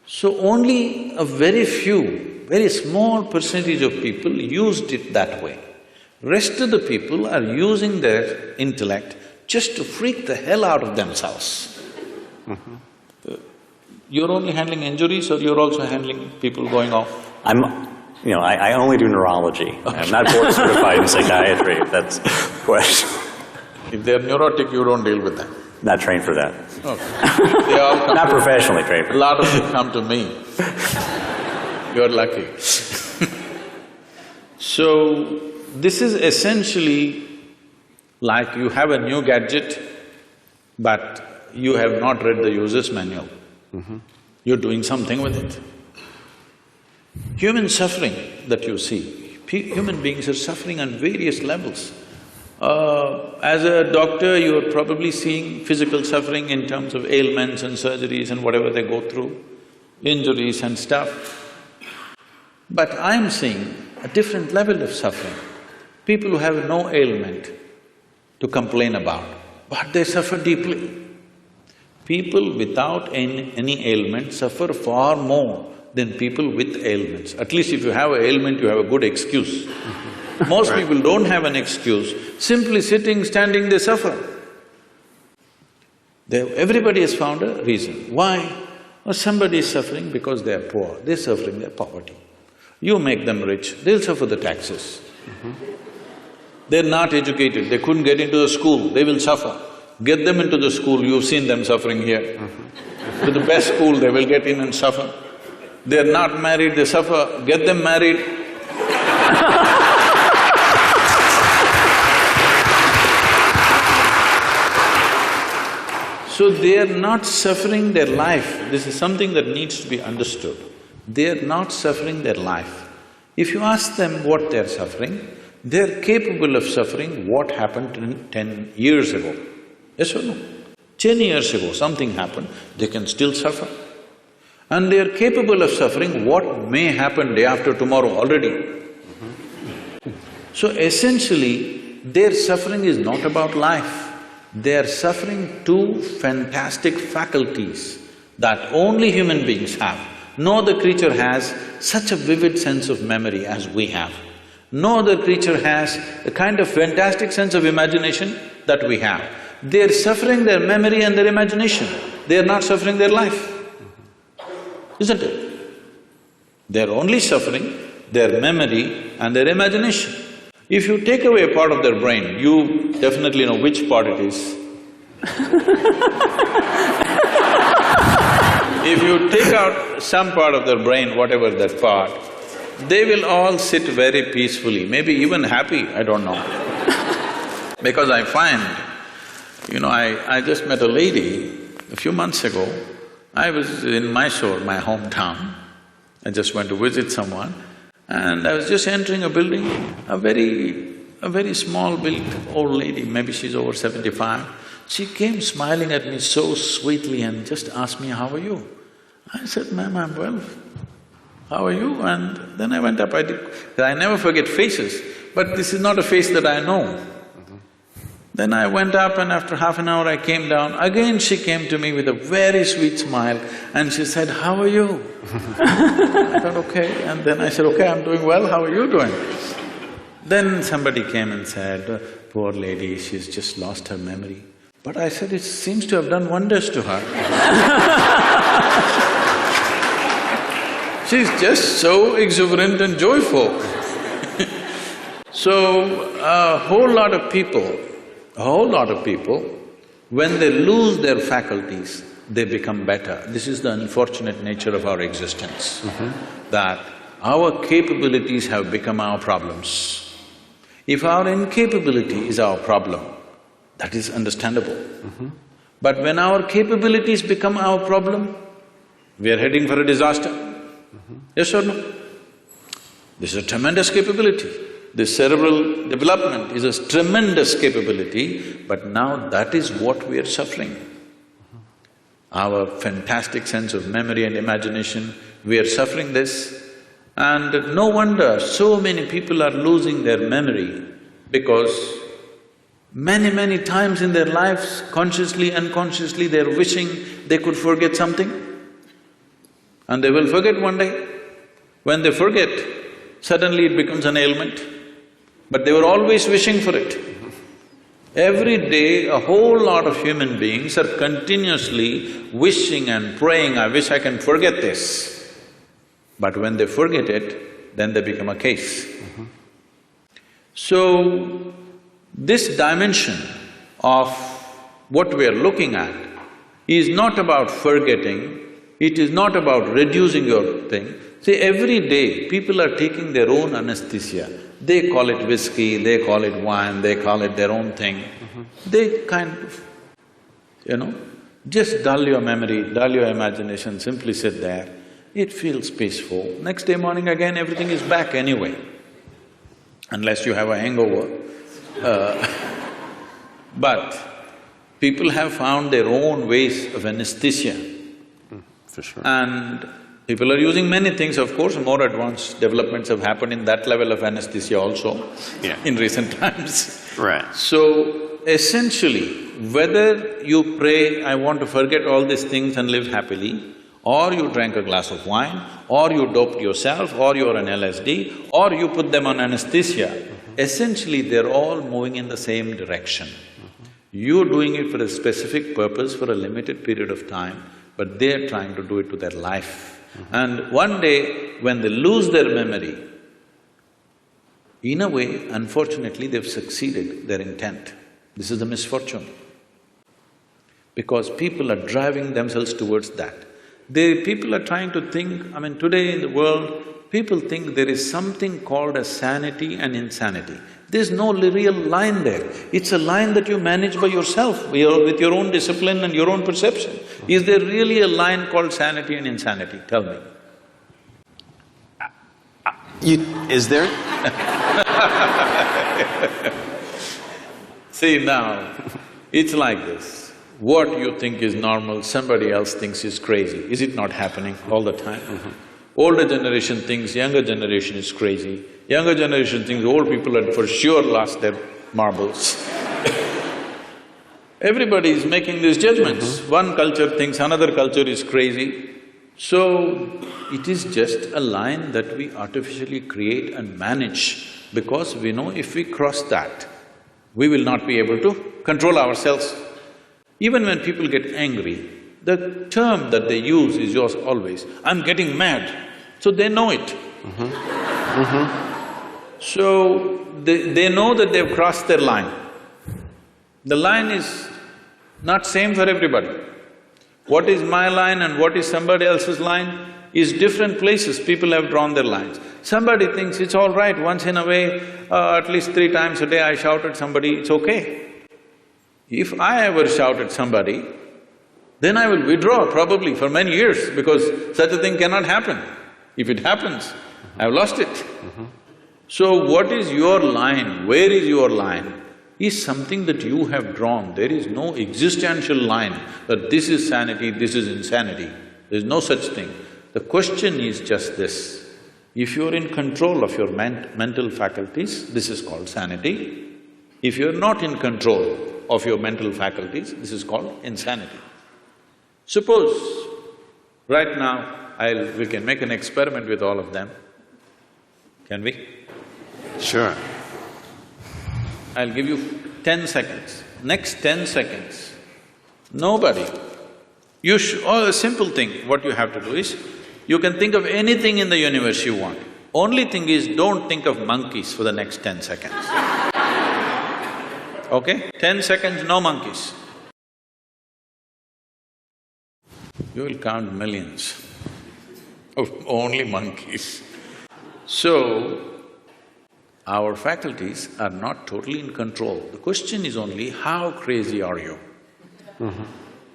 So only a very few, very small percentage of people used it that way. Rest of the people are using their intellect just to freak the hell out of themselves. You're only handling injuries or you're also handling people going off? I only do neurology. Okay. I'm not board certified in psychiatry, if that's the question. If they're neurotic, you don't deal with them? Not trained for that. Okay. They all come not professionally trained for that. A lot of them come to me. You're lucky. So, this is essentially like you have a new gadget, but you have not read the user's manual. You're doing something with it. Human suffering that you see, human beings are suffering on various levels. As a doctor, you're probably seeing physical suffering in terms of ailments and surgeries and whatever they go through, injuries and stuff. But I'm seeing a different level of suffering. People who have no ailment to complain about, but they suffer deeply. People without any ailment suffer far more than people with ailments. At least if you have an ailment, you have a good excuse. Most people don't have an excuse, simply sitting, standing, they suffer. Everybody has found a reason. Why? Well, somebody is suffering because they are poor, they're suffering their poverty. You make them rich, they'll suffer the taxes. They're not educated, they couldn't get into the school, they will suffer. Get them into the school, you've seen them suffering here. To the best school, they will get in and suffer. They're not married, they suffer, get them married. So they're not suffering their life, this is something that needs to be understood. They're not suffering their life. If you ask them what they're suffering, they're capable of suffering what happened 10 years ago. Yes or no? 10 years ago something happened, they can still suffer. And they are capable of suffering what may happen day after tomorrow already. So essentially, their suffering is not about life. They are suffering two fantastic faculties that only human beings have. No other creature has such a vivid sense of memory as we have. No other creature has the kind of fantastic sense of imagination that we have. They're suffering their memory and their imagination, they're not suffering their life, isn't it? They're only suffering their memory and their imagination. If you take away a part of their brain, you definitely know which part it is. If you take out some part of their brain, whatever that part, they will all sit very peacefully, maybe even happy, I don't know. Because I find, I just met a lady a few months ago. I was in Mysore, my hometown. I just went to visit someone and I was just entering a building, a very small built old lady, maybe she's over 75. She came smiling at me so sweetly and just asked me, "How are you?" I said, "Ma'am, I'm well. How are you?" And then I went up, I never forget faces, but this is not a face that I know. Then I went up and after half an hour I came down, again she came to me with a very sweet smile and she said, "How are you?" I thought, okay, and then I said, "Okay, I'm doing well, how are you doing?" Then somebody came and said, poor lady, she's just lost her memory. But I said, it seems to have done wonders to her. She's just so exuberant and joyful. So, a whole lot of people, when they lose their faculties, they become better. This is the unfortunate nature of our existence, that our capabilities have become our problems. If our incapability is our problem, that is understandable. But when our capabilities become our problem, we are heading for a disaster. Yes or no? This is a tremendous capability. This cerebral development is a tremendous capability, but now that is what we are suffering. Our fantastic sense of memory and imagination, we are suffering this. And no wonder so many people are losing their memory, because many times in their lives, consciously, unconsciously, they're wishing they could forget something, and they will forget one day. When they forget, suddenly it becomes an ailment, but they were always wishing for it. Every day, a whole lot of human beings are continuously wishing and praying, I wish I can forget this. But when they forget it, then they become a case. So, this dimension of what we are looking at is not about forgetting, it is not about reducing your thing. See, every day people are taking their own anesthesia. They call it whiskey, they call it wine, they call it their own thing. They kind of, just dull your memory, dull your imagination, simply sit there. It feels peaceful. Next day morning again, everything is back anyway, unless you have a hangover. But people have found their own ways of anesthesia. For sure. And people are using many things, of course, more advanced developments have happened in that level of anesthesia also in recent times. Right. So, essentially, whether you pray, I want to forget all these things and live happily, or you drank a glass of wine, or you doped yourself, or you're on LSD, or you put them on anesthesia, essentially they're all moving in the same direction. You're doing it for a specific purpose for a limited period of time, but they're trying to do it to their life. And one day, when they lose their memory, in a way, unfortunately, they've succeeded their intent. This is the misfortune. Because people are driving themselves towards that. People are trying to think, today in the world, people think there is something called as sanity and insanity. There's no real line there. It's a line that you manage by yourself, with your own discipline and your own perception. Is there really a line called sanity and insanity? Tell me. Is there? See now, it's like this. What you think is normal, somebody else thinks is crazy. Is it not happening all the time? Older generation thinks younger generation is crazy. Younger generation thinks old people had for sure lost their marbles. Everybody is making these judgments. One culture thinks another culture is crazy. So, it is just a line that we artificially create and manage, because we know if we cross that, we will not be able to control ourselves. Even when people get angry, the term that they use is yours always, I'm getting mad, so they know it. So, they know that they've crossed their line. The line is not same for everybody. What is my line and what is somebody else's line is different places people have drawn their lines. Somebody thinks it's all right, once in a way, at least 3 times a day I shout at somebody, it's okay. If I ever shout at somebody, then I will withdraw probably for many years, because such a thing cannot happen. If it happens, I've lost it. So what is your line, where is your line, is something that you have drawn. There is no existential line that this is sanity, this is insanity. There is no such thing. The question is just this: if you're in control of your mental faculties, this is called sanity. If you're not in control of your mental faculties, this is called insanity. Suppose, right now, we can make an experiment with all of them. Can we? Sure. I'll give you 10 seconds. Next 10 seconds, nobody… a simple thing, what you have to do is, you can think of anything in the universe you want. Only thing is, don't think of monkeys for the next 10 seconds. Okay? 10 seconds, no monkeys. You will count millions of only monkeys. So, our faculties are not totally in control. The question is only, how crazy are you?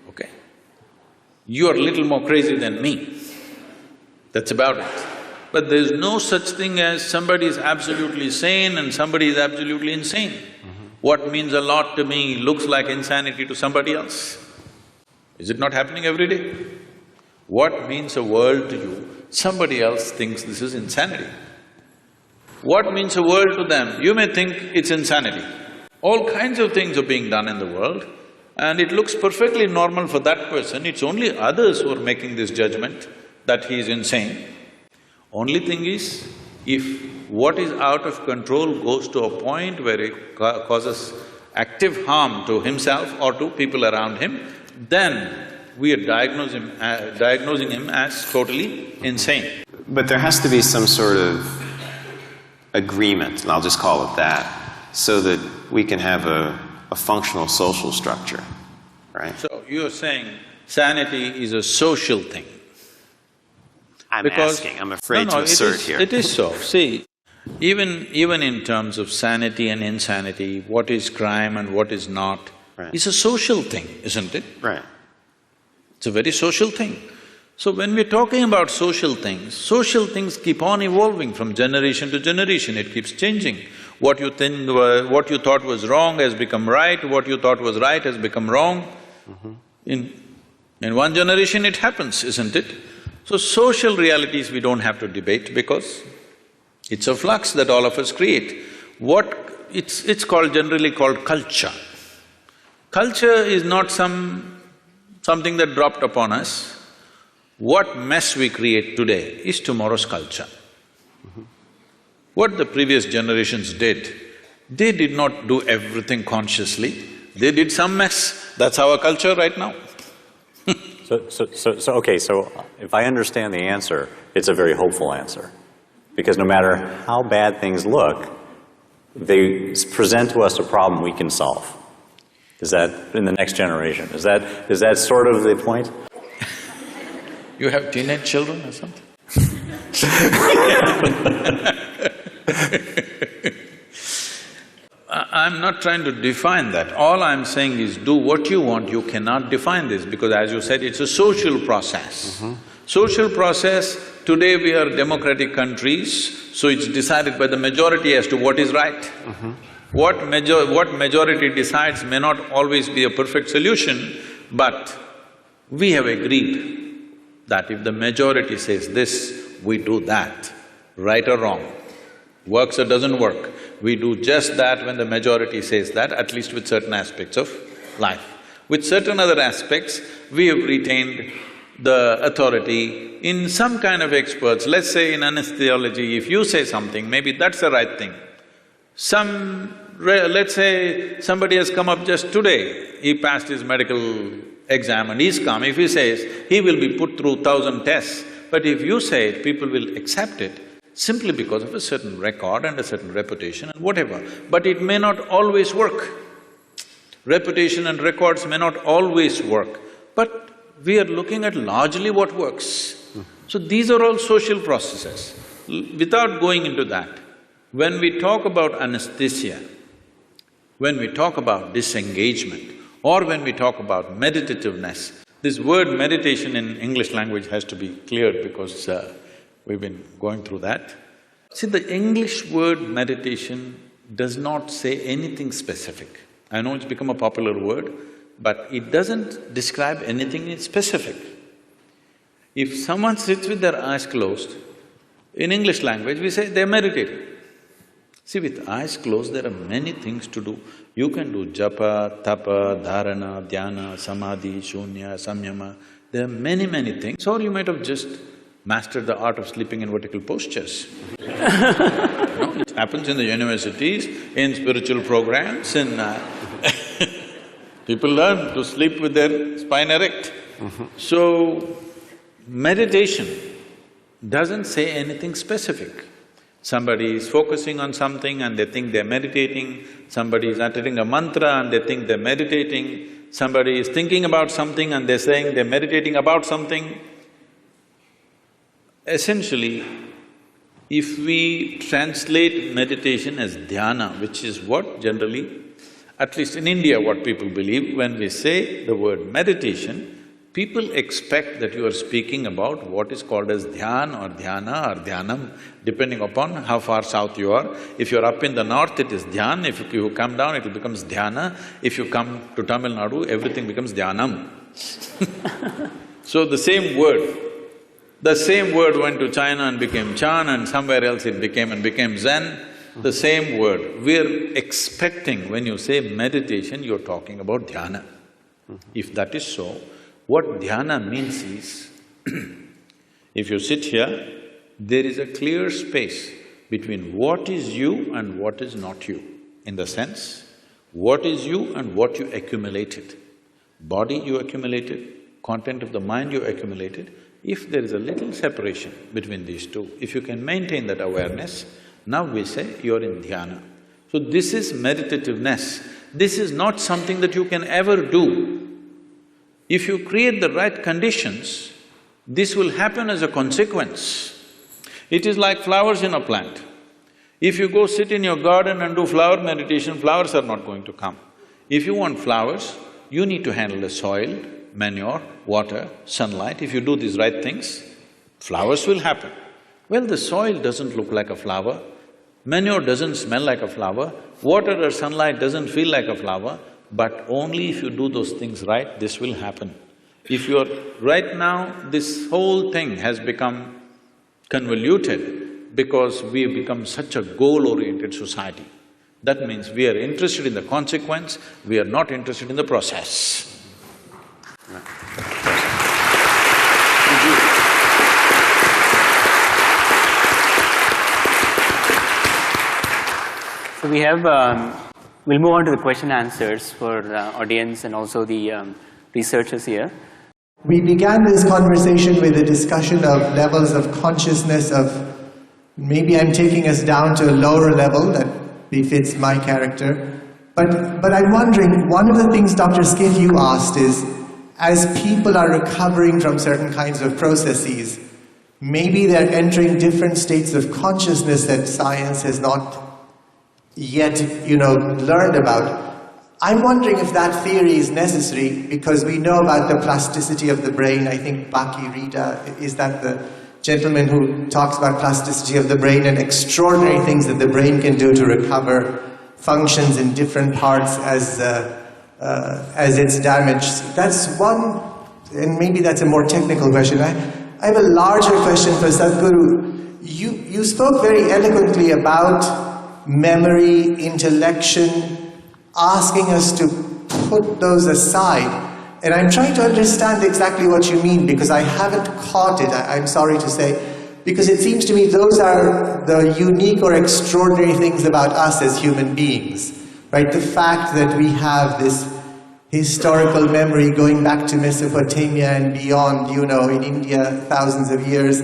Okay? You are a little more crazy than me. That's about it. But there's no such thing as somebody is absolutely sane and somebody is absolutely insane. What means a lot to me looks like insanity to somebody else. Is it not happening every day? What means a world to you, somebody else thinks this is insanity. What means a world to them, you may think it's insanity. All kinds of things are being done in the world and it looks perfectly normal for that person, it's only others who are making this judgment that he is insane. Only thing is, if what is out of control goes to a point where it causes active harm to himself or to people around him, then we are diagnosing him as totally insane. But there has to be some sort of agreement, and I'll just call it that, so that we can have a functional social structure, right? So, you're saying sanity is a social thing? I'm asking, I'm afraid to assert here. It is so. See, even in terms of sanity and insanity, what is crime and what is not, is a social thing, isn't it? Right. It's a very social thing. So when we're talking about social things keep on evolving from generation to generation, it keeps changing. What you thought was wrong has become right, what you thought was right has become wrong. In one generation it happens, isn't it? So social realities we don't have to debate because it's a flux that all of us create. It's generally called culture. Culture is not something that dropped upon us. What mess we create today is tomorrow's culture. What the previous generations did, they did not do everything consciously, they did some mess. That's our culture right now. Okay, so if I understand the answer, it's a very hopeful answer. Because no matter how bad things look, they present to us a problem we can solve. Is that in the next generation? Is that sort of the point? You have teenage children or something? I'm not trying to define that. All I'm saying is do what you want, you cannot define this because as you said, it's a social process. Social process, today we are democratic countries, so it's decided by the majority as to what is right. What majority decides may not always be a perfect solution, but we have agreed that if the majority says this, we do that, right or wrong. Works or doesn't work, we do just that when the majority says that, at least with certain aspects of life. With certain other aspects, we have retained the authority in some kind of experts. Let's say in anesthesiology, if you say something, maybe that's the right thing. Let's say somebody has come up just today, he passed his medical exam and he's come, if he says, he will be put through 1,000 tests, but if you say it, people will accept it simply because of a certain record and a certain reputation and whatever. But it may not always work. Reputation and records may not always work, but we are looking at largely what works. So these are all social processes. Without going into that, when we talk about anesthesia, when we talk about disengagement, or when we talk about meditativeness, this word meditation in English language has to be cleared because we've been going through that. See, the English word meditation does not say anything specific. I know it's become a popular word, but it doesn't describe anything specific. If someone sits with their eyes closed, in English language we say they're meditating. See, with eyes closed, there are many things to do. You can do japa, tapa, dharana, dhyana, samadhi, shunya, samyama. There are many things. Or you might have just mastered the art of sleeping in vertical postures. No, It happens in the universities, in spiritual programs, in people learn to sleep with their spine erect. So, meditation doesn't say anything specific. Somebody is focusing on something and they think they're meditating, somebody is uttering a mantra and they think they're meditating, somebody is thinking about something and they're saying they're meditating about something. Essentially, if we translate meditation as dhyana, which is what generally, at least in India, what people believe, when we say the word meditation, people expect that you are speaking about what is called as dhyan or dhyana or dhyanam, depending upon how far south you are. If you're up in the north, it is dhyan. If you come down, it becomes dhyana. If you come to Tamil Nadu, everything becomes dhyanam. So the same word went to China and became Chan, and somewhere else it became Zen. The same word. We're expecting when you say meditation, you're talking about dhyana. If that is so, what dhyana means is, if you sit here, there is a clear space between what is you and what is not you. In the sense, what is you and what you accumulated. Body you accumulated, content of the mind you accumulated. If there is a little separation between these two, if you can maintain that awareness, now we say you're in dhyana. So this is meditativeness. This is not something that you can ever do. If you create the right conditions, this will happen as a consequence. It is like flowers in a plant. If you go sit in your garden and do flower meditation, flowers are not going to come. If you want flowers, you need to handle the soil, manure, water, sunlight. If you do these right things, flowers will happen. Well, the soil doesn't look like a flower, manure doesn't smell like a flower, water or sunlight doesn't feel like a flower, but only if you do those things right, this will happen. If you're… right now, this whole thing has become convoluted because we have become such a goal-oriented society. That means we are interested in the consequence, we are not interested in the process. So we have… we'll move on to the question answers for the audience and also the researchers here. We began this conversation with a discussion of levels of consciousness of… maybe I'm taking us down to a lower level that befits my character. But I'm wondering, one of the things Dr. Schiff you asked is, as people are recovering from certain kinds of processes, maybe they're entering different states of consciousness that science has not yet, learned about. I'm wondering if that theory is necessary because we know about the plasticity of the brain. I think Baki Rita, is that the gentleman who talks about plasticity of the brain and extraordinary things that the brain can do to recover functions in different parts as it's damaged. That's one, and maybe that's a more technical question. I have a larger question for Sadhguru. You spoke very eloquently about memory, intellection, asking us to put those aside. And I'm trying to understand exactly what you mean because I haven't caught it, I'm sorry to say, because it seems to me those are the unique or extraordinary things about us as human beings, right? The fact that we have this historical memory going back to Mesopotamia and beyond, in India, thousands of years,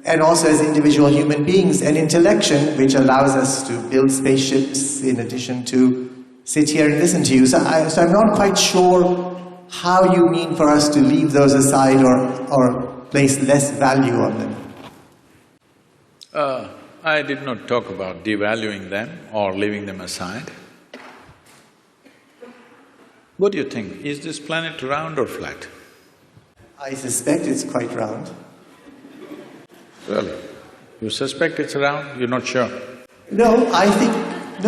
and also as individual human beings, and intellection, which allows us to build spaceships in addition to sit here and listen to you. So I'm not quite sure how you mean for us to leave those aside or place less value on them. I did not talk about devaluing them or leaving them aside. What do you think? Is this planet round or flat? I suspect it's quite round. Really? You suspect it's round? You're not sure? No,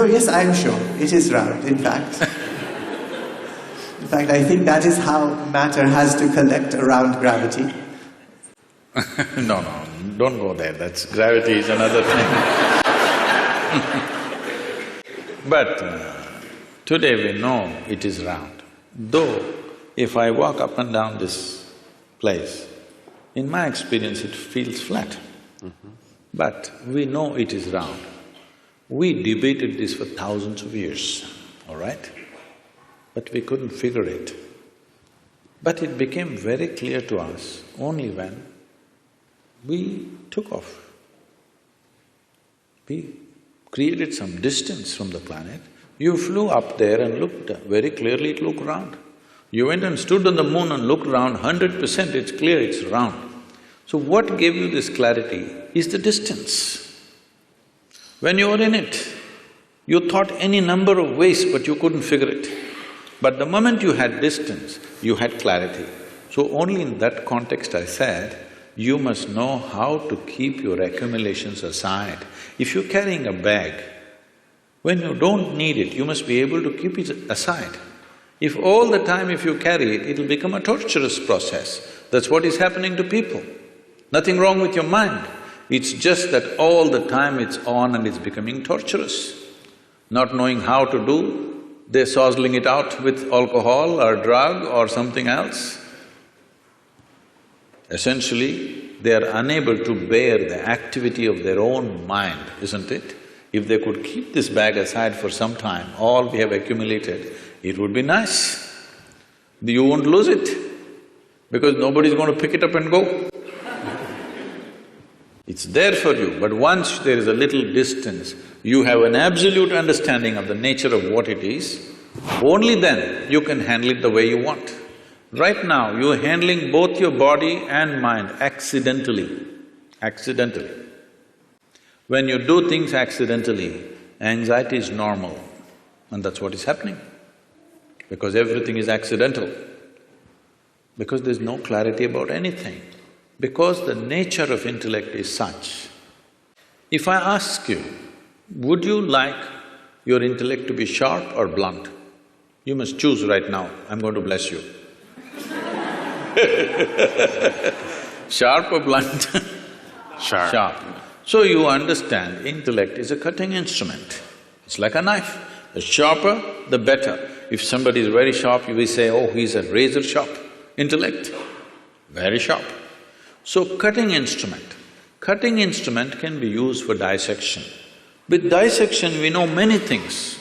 yes, I'm sure. It is round, in fact. In fact, I think that is how matter has to collect around gravity. No, don't go there. Gravity is another thing. But today we know it is round. Though, if I walk up and down this place, in my experience it feels flat. But we know it is round. We debated this for thousands of years, all right? But we couldn't figure it. But it became very clear to us only when we took off. We created some distance from the planet. You flew up there and looked very clearly, it looked round. You went and stood on the moon and looked around, 100% it's clear, it's round. So what gave you this clarity is the distance. When you were in it, you thought any number of ways but you couldn't figure it. But the moment you had distance, you had clarity. So only in that context I said, you must know how to keep your accumulations aside. If you're carrying a bag, when you don't need it, you must be able to keep it aside. If all the time if you carry it, it'll become a torturous process. That's what is happening to people. Nothing wrong with your mind. It's just that all the time it's on and it's becoming torturous. Not knowing how to do, they're sozzling it out with alcohol or drug or something else. Essentially, they are unable to bear the activity of their own mind, isn't it? If they could keep this bag aside for some time, all we have accumulated, it would be nice. You won't lose it, because nobody's going to pick it up and go. It's there for you, but once there is a little distance, you have an absolute understanding of the nature of what it is, only then you can handle it the way you want. Right now, you're handling both your body and mind accidentally, accidentally. When you do things accidentally, anxiety is normal, and that's what is happening. Because everything is accidental. Because there's no clarity about anything. Because the nature of intellect is such. If I ask you, would you like your intellect to be sharp or blunt? You must choose right now, I'm going to bless you. Sharp or blunt? Sharp. Sharp. So you understand, intellect is a cutting instrument. It's like a knife. The sharper, the better. If somebody is very sharp, you will say, oh, he's a razor sharp. Intellect, very sharp. So cutting instrument. Cutting instrument can be used for dissection. With dissection, we know many things.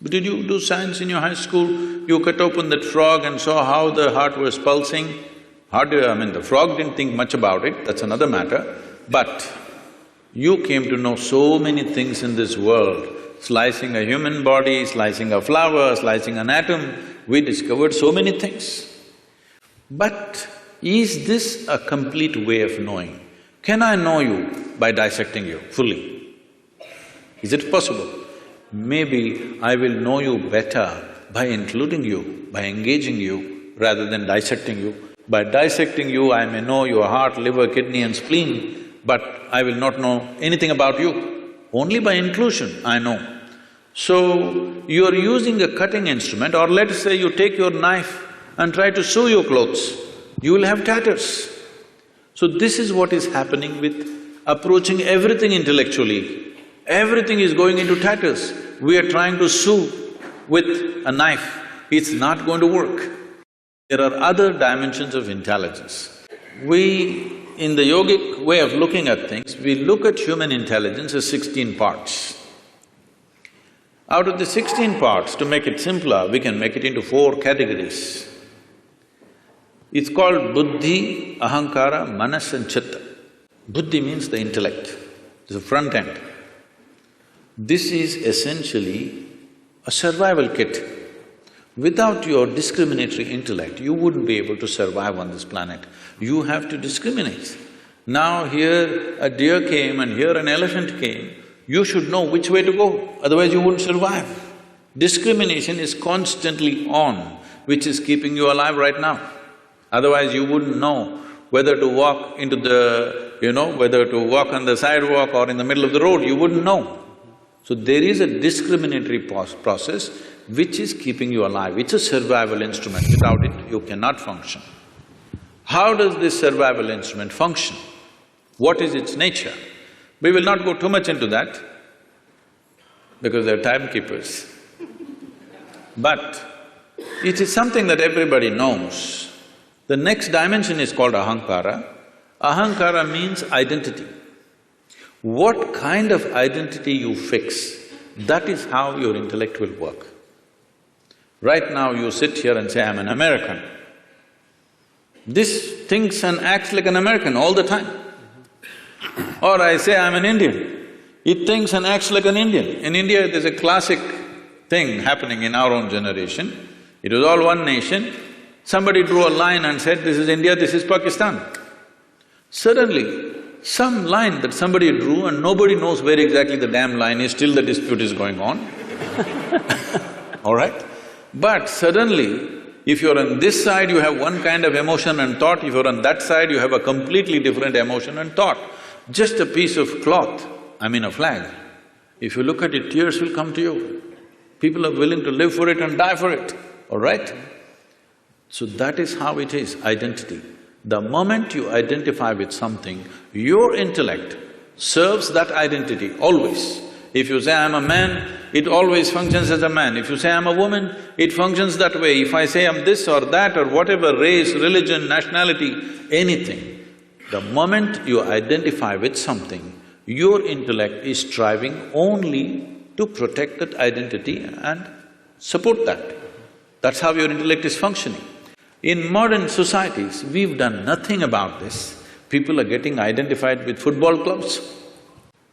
Did you do science in your high school? You cut open that frog and saw how the heart was pulsing. The frog didn't think much about it, that's another matter. But you came to know so many things in this world. Slicing a human body, slicing a flower, slicing an atom, we discovered so many things. But is this a complete way of knowing? Can I know you by dissecting you fully? Is it possible? Maybe I will know you better by including you, by engaging you, rather than dissecting you. By dissecting you, I may know your heart, liver, kidney and spleen, but I will not know anything about you. Only by inclusion I know. So, you are using a cutting instrument, or let us say you take your knife and try to sew your clothes, you will have tatters. So this is what is happening with approaching everything intellectually. Everything is going into tatters. We are trying to sew with a knife, it's not going to work. There are other dimensions of intelligence. We, in the yogic way of looking at things, we look at human intelligence as 16 parts. Out of the 16 parts, to make it simpler, we can make it into 4 categories. It's called buddhi, ahankara, manas and chitta. Buddhi means the intellect, it's the front end. This is essentially a survival kit. Without your discriminatory intellect, you wouldn't be able to survive on this planet. You have to discriminate. Now here a deer came and here an elephant came, you should know which way to go, otherwise you wouldn't survive. Discrimination is constantly on, which is keeping you alive right now. Otherwise you wouldn't know whether to walk into the… whether to walk on the sidewalk or in the middle of the road, you wouldn't know. So there is a discriminatory process which is keeping you alive. It's a survival instrument. Without it, you cannot function. How does this survival instrument function? What is its nature? We will not go too much into that because they're timekeepers. But it is something that everybody knows. The next dimension is called ahankara. Ahankara means identity. What kind of identity you fix That is how your intellect will work. Right now you sit here and say, I'm an American. This thinks and acts like an American all the time. Or I say, I'm an Indian. It thinks and acts like an Indian. In India, there's a classic thing happening in our own generation. It was all one nation. Somebody drew a line and said, this is India, this is Pakistan. Suddenly, some line that somebody drew and nobody knows where exactly the damn line is, still the dispute is going on. All right? But suddenly, if you're on this side, you have one kind of emotion and thought, if you're on that side, you have a completely different emotion and thought. Just a piece of cloth, I mean a flag, if you look at it, tears will come to you. People are willing to live for it and die for it, all right? So that is how it is, identity. The moment you identify with something, your intellect serves that identity, always. If you say, I'm a man, it always functions as a man. If you say, I'm a woman, it functions that way. If I say I'm this or that or whatever, race, religion, nationality, anything, the moment you identify with something, your intellect is striving only to protect that identity and support that. That's how your intellect is functioning. In modern societies, we've done nothing about this. People are getting identified with football clubs.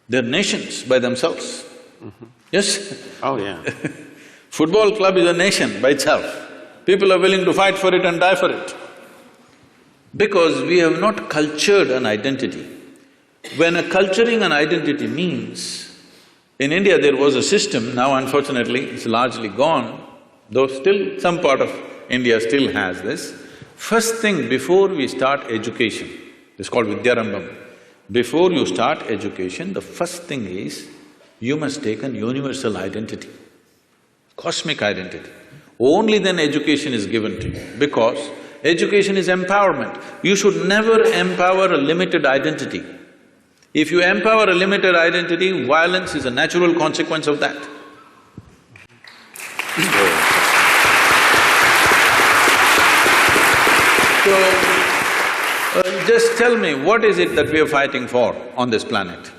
They're nations by themselves. Yes? Oh, yeah. Football club is a nation by itself. People are willing to fight for it and die for it. Because we have not cultured an identity. When a culturing an identity means, in India there was a system, now unfortunately it's largely gone, though still some part of India still has this. First thing before we start education, it's called Vidyarambham. Before you start education, the first thing is, you must take an universal identity, cosmic identity. Only then education is given to you, because education is empowerment. You should never empower a limited identity. If you empower a limited identity, violence is a natural consequence of that. So, just tell me, what is it that we are fighting for on this planet?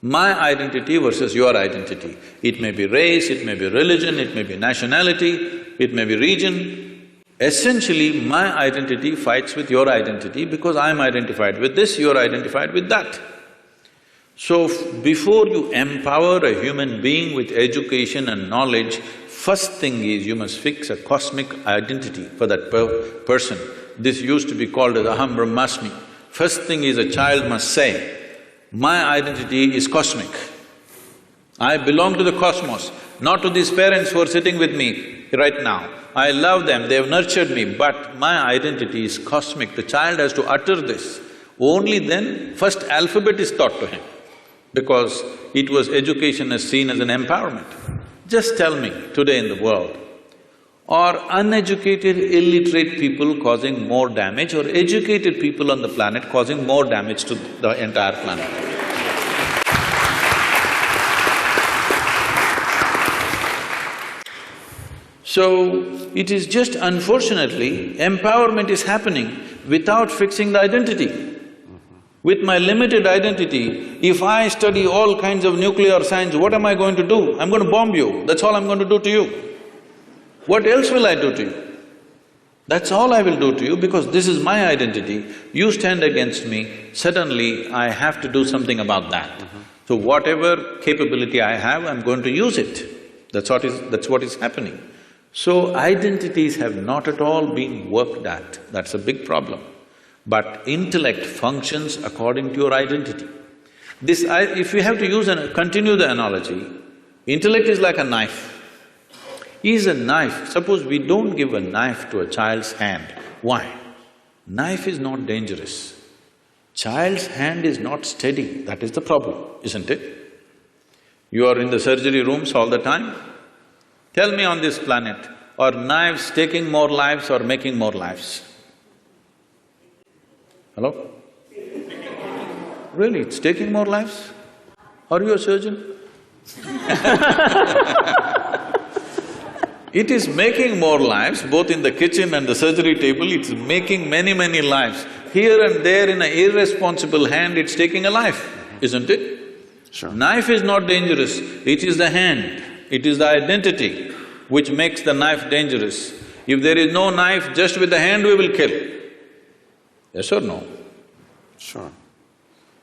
My identity versus your identity. It may be race, it may be religion, it may be nationality, it may be region. Essentially, my identity fights with your identity because I'm identified with this, you're identified with that. So, before you empower a human being with education and knowledge, first thing is you must fix a cosmic identity for that person. This used to be called as Aham Brahmasmi. First thing is a child must say, my identity is cosmic. I belong to the cosmos, not to these parents who are sitting with me right now. I love them, they have nurtured me, but my identity is cosmic. The child has to utter this. Only then, first alphabet is taught to him, because it was education as seen as an empowerment. Just tell me, today in the world, are uneducated, illiterate people causing more damage or educated people on the planet causing more damage to the entire planet? So, it is just unfortunately, empowerment is happening without fixing the identity. With my limited identity, if I study all kinds of nuclear science, what am I going to do? I'm going to bomb you, that's all I'm going to do to you. What else will I do to you? That's all I will do to you because this is my identity. You stand against me, suddenly I have to do something about that. So whatever capability I have, I'm going to use it. That's what is happening. So identities have not at all been worked at, that's a big problem. But intellect functions according to your identity. If you have to continue the analogy, intellect is like a knife. Is a knife, suppose we don't give a knife to a child's hand. Why? Knife is not dangerous. Child's hand is not steady, that is the problem, isn't it? You are in the surgery rooms all the time. Tell me on this planet, are knives taking more lives or making more lives? Hello? Really, it's taking more lives? Are you a surgeon? It is making more lives, both in the kitchen and the surgery table, it's making many lives. Here and there in an irresponsible hand, it's taking a life, isn't it? Sure. Knife is not dangerous, it is the hand, it is the identity which makes the knife dangerous. If there is no knife, just with the hand we will kill. Yes or no? Sure.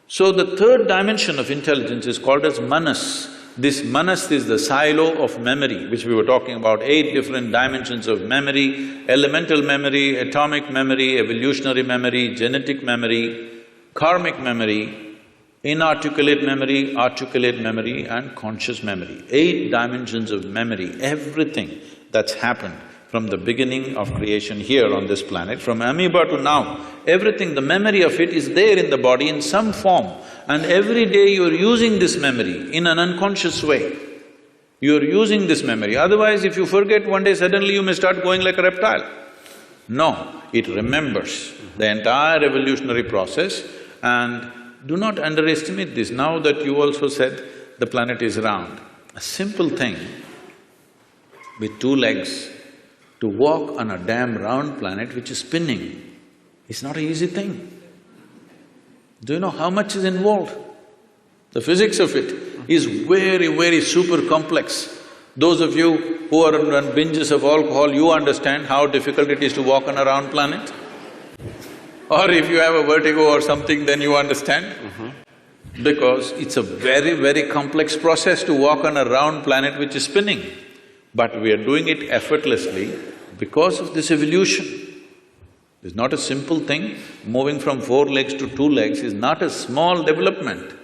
So the third dimension of intelligence is called as manas. This manas is the silo of memory, which we were talking about, 8 different dimensions of memory: elemental memory, atomic memory, evolutionary memory, genetic memory, karmic memory, inarticulate memory, articulate memory and conscious memory. 8 dimensions of memory, everything that's happened from the beginning of creation here on this planet, from amoeba to now, everything, the memory of it is there in the body in some form, and every day you're using this memory in an unconscious way. You're using this memory, otherwise if you forget one day, suddenly you may start going like a reptile. No, it remembers the entire evolutionary process, and do not underestimate this. Now that you also said the planet is round, a simple thing with 2 legs, to walk on a damn round planet which is spinning, it's not an easy thing. Do you know how much is involved? The physics of it is very, very super complex. Those of you who are on binges of alcohol, you understand how difficult it is to walk on a round planet. Or if you have a vertigo or something, then you understand. Because it's a very, very complex process to walk on a round planet which is spinning. But we are doing it effortlessly because of this evolution. It's not a simple thing. Moving from 4 legs to 2 legs is not a small development.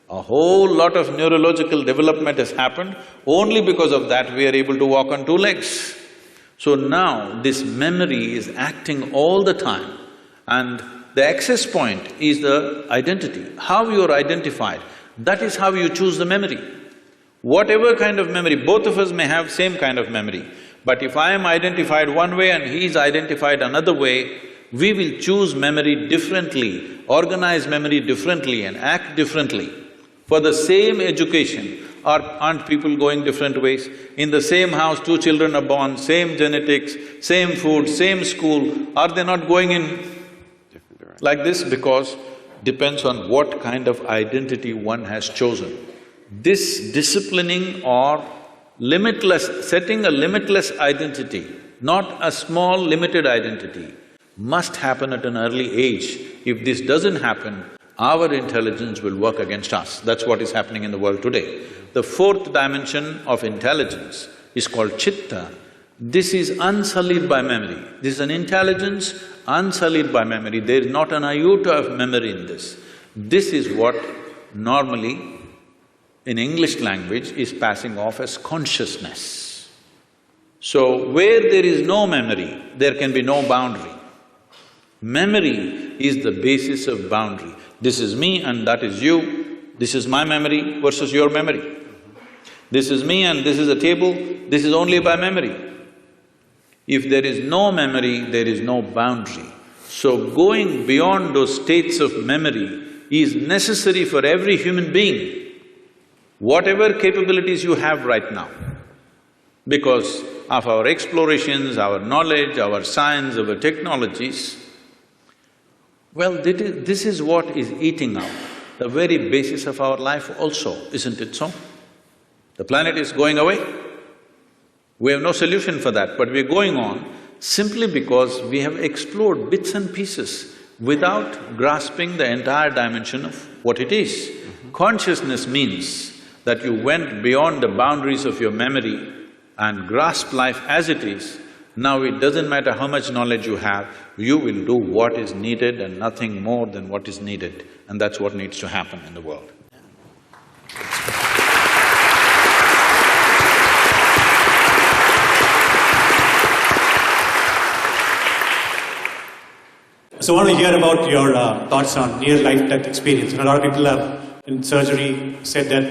A whole lot of neurological development has happened. Only because of that we are able to walk on 2 legs. So now this memory is acting all the time, and the access point is the identity. How you are identified, that is how you choose the memory. Whatever kind of memory, both of us may have same kind of memory, but if I am identified one way and he is identified another way, we will choose memory differently, organize memory differently and act differently. For the same education, aren't people going different ways? In the same house, 2 children are born, same genetics, same food, same school, are they not going in like this? Because depends on what kind of identity one has chosen. This disciplining or limitless… setting a limitless identity, not a small limited identity, must happen at an early age. If this doesn't happen, our intelligence will work against us. That's what is happening in the world today. The 4th dimension of intelligence is called chitta. This is unsullied by memory. This is an intelligence unsullied by memory. There is not an iota of memory in this. This is what normally in English language is passing off as consciousness. So, where there is no memory, there can be no boundary. Memory is the basis of boundary. This is me and that is you, this is my memory versus your memory. This is me and this is a table, this is only by memory. If there is no memory, there is no boundary. So going beyond those states of memory is necessary for every human being, whatever capabilities you have right now. Because of our explorations, our knowledge, our science, our technologies, well, this is what is eating up the very basis of our life also, isn't it so? The planet is going away. We have no solution for that, but we're going on simply because we have explored bits and pieces without grasping the entire dimension of what it is. Consciousness means that you went beyond the boundaries of your memory and grasped life as it is. Now it doesn't matter how much knowledge you have, you will do what is needed and nothing more than what is needed, and that's what needs to happen in the world. So I want to hear about your thoughts on near-life-death experience. A lot of people have, in surgery, said that,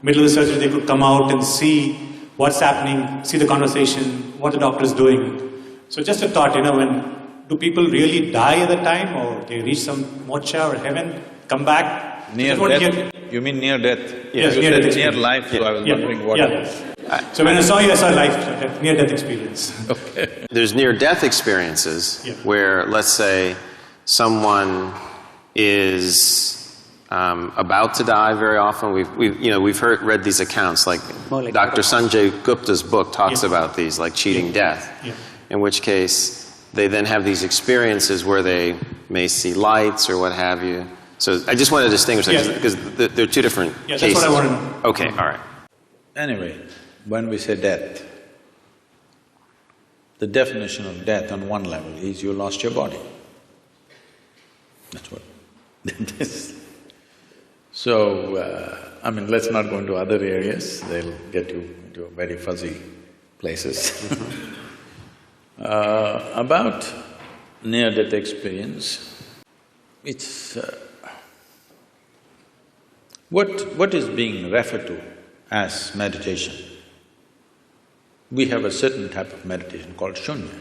middle of the surgery they could come out and see what's happening, see the conversation, what the doctor is doing. So just a thought, when do people really die at the time, or they reach some moksha or heaven, come back? Near death? You mean near death? Yes, you near said death. Near life, so I was wondering what… So when I saw you, I saw life, near-death experience. Okay. There's near-death experiences where, let's say, someone is about to die very often. We've read these accounts, like like Dr. Sanjay Gupta's book talks Yeah. about these, like cheating death. Yeah. In which case, they then have these experiences where they may see lights or what have you. So I just want to distinguish that, Yeah. because they're two different Yeah, cases. that's what I want to know. Okay, all right. Anyway, when we say death, the definition of death on one level is you lost your body. That's what death is. So, I mean, let's not go into other areas, they'll get you into very fuzzy places. About near-death experience, it's… what is being referred to as meditation? We have a certain type of meditation called shunya.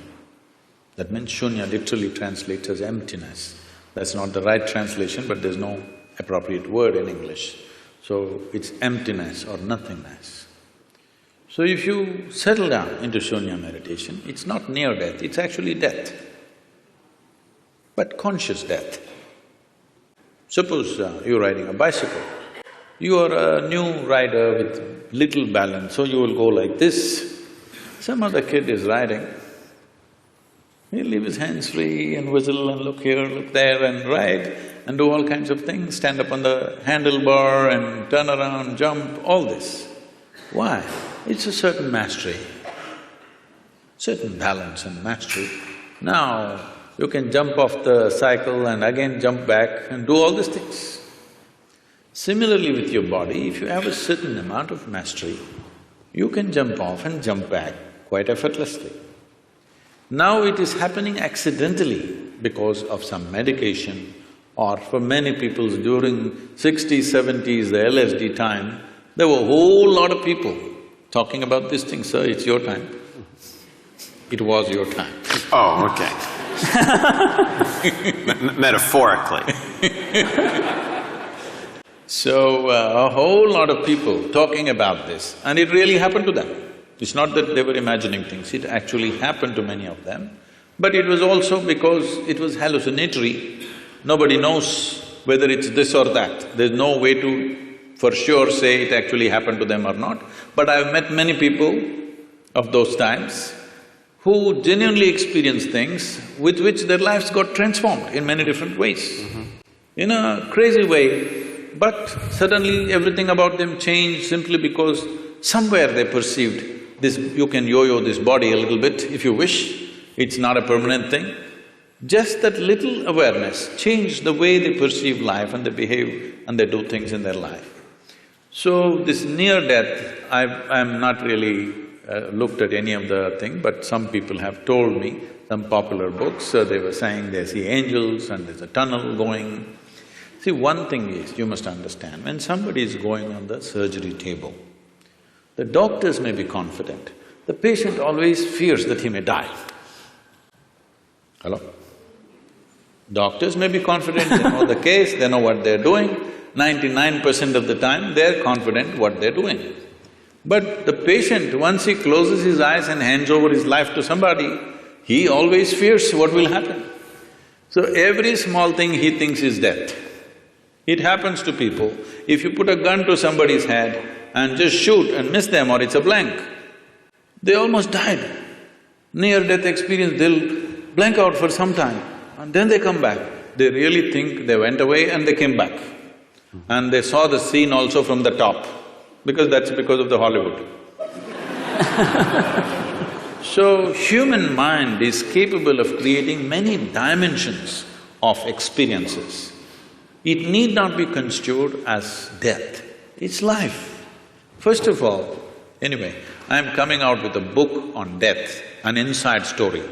That means shunya literally translates as emptiness. That's not the right translation, but there's no appropriate word in English. So it's emptiness or nothingness. So if you settle down into shunya meditation, it's not near death, it's actually death, but conscious death. Suppose you're riding a bicycle, you are a new rider with little balance, so you will go like this. Some other kid is riding, he'll leave his hands free and whistle and look here, look there and ride and do all kinds of things, stand up on the handlebar and turn around, jump, all this. Why? It's a certain mastery, certain balance and mastery. Now, you can jump off the cycle and again jump back and do all these things. Similarly with your body, if you have a certain amount of mastery, you can jump off and jump back quite effortlessly. Now it is happening accidentally because of some medication, or for many people during 60s, 70s, the LSD time, there were a whole lot of people talking about this thing, sir, it's your time. It was your time. Oh, okay. Metaphorically. So, a whole lot of people talking about this, and it really happened to them. It's not that they were imagining things, it actually happened to many of them. But it was also because it was hallucinatory. Nobody knows whether it's this or that. There's no way to for sure say it actually happened to them or not. But I've met many people of those times who genuinely experienced things with which their lives got transformed in many different ways. In a crazy way, but suddenly everything about them changed simply because somewhere they perceived this… you can yo-yo this body a little bit if you wish, it's not a permanent thing. Just that little awareness changed the way they perceive life and they behave and they do things in their life. So this near-death, I'm not really looked at any of the thing, but some people have told me, some popular books, they were saying they see angels and there's a tunnel going. See, one thing is, you must understand, when somebody is going on the surgery table, the doctors may be confident, the patient always fears that he may die. Hello? Doctors may be confident, they know the case, they know what they're doing, 99% of the time they're confident what they're doing. But the patient, once he closes his eyes and hands over his life to somebody, he always fears what will happen. So every small thing he thinks is death. It happens to people, if you put a gun to somebody's head and just shoot and miss them or it's a blank, they almost died. Near-death experience, they'll blank out for some time and then they come back. They really think they went away and they came back. And they saw the scene also from the top, because that's because of the Hollywood. So, human mind is capable of creating many dimensions of experiences. It need not be construed as death, it's life. First of all, anyway, I'm coming out with a book on death, an inside story.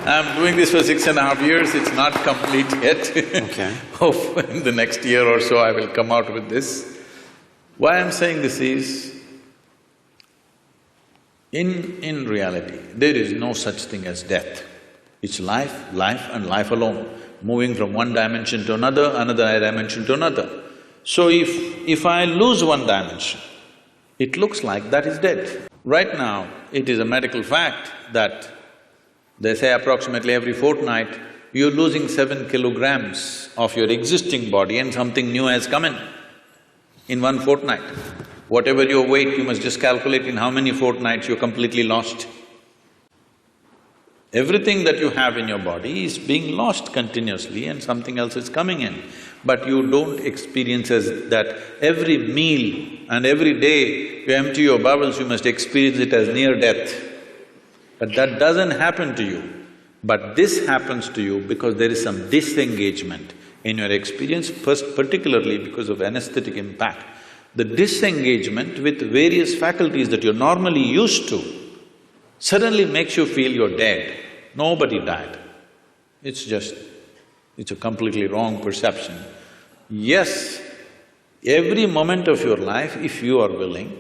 I'm doing this for 6.5 years, it's not complete yet. Okay. Hope in the next year or so I will come out with this. Why I'm saying this is, in reality, there is no such thing as death. It's life, life and life alone, moving from one dimension to another, another dimension to another. So if I lose one dimension, it looks like that is dead. Right now, it is a medical fact that they say approximately every fortnight, you're losing 7 kilograms of your existing body and something new has come in 1 fortnight. Whatever your weight, you must just calculate in how many fortnights you're completely lost. Everything that you have in your body is being lost continuously and something else is coming in. But you don't experience as that every meal and every day you empty your bowels, you must experience it as near death. But that doesn't happen to you. But this happens to you because there is some disengagement in your experience, first particularly because of anesthetic impact. The disengagement with various faculties that you're normally used to suddenly makes you feel you're dead. Nobody died. It's a completely wrong perception. Yes, every moment of your life, if you are willing,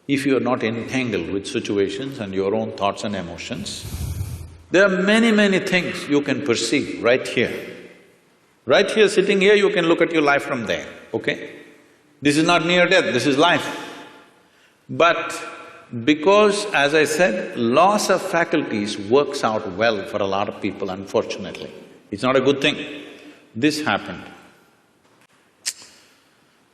if you are not entangled with situations and your own thoughts and emotions, there are many things you can perceive right here. Right here, sitting here, you can look at your life from there, okay? This is not near death, this is life. But because, as I said, loss of faculties works out well for a lot of people, unfortunately. It's not a good thing. This happened.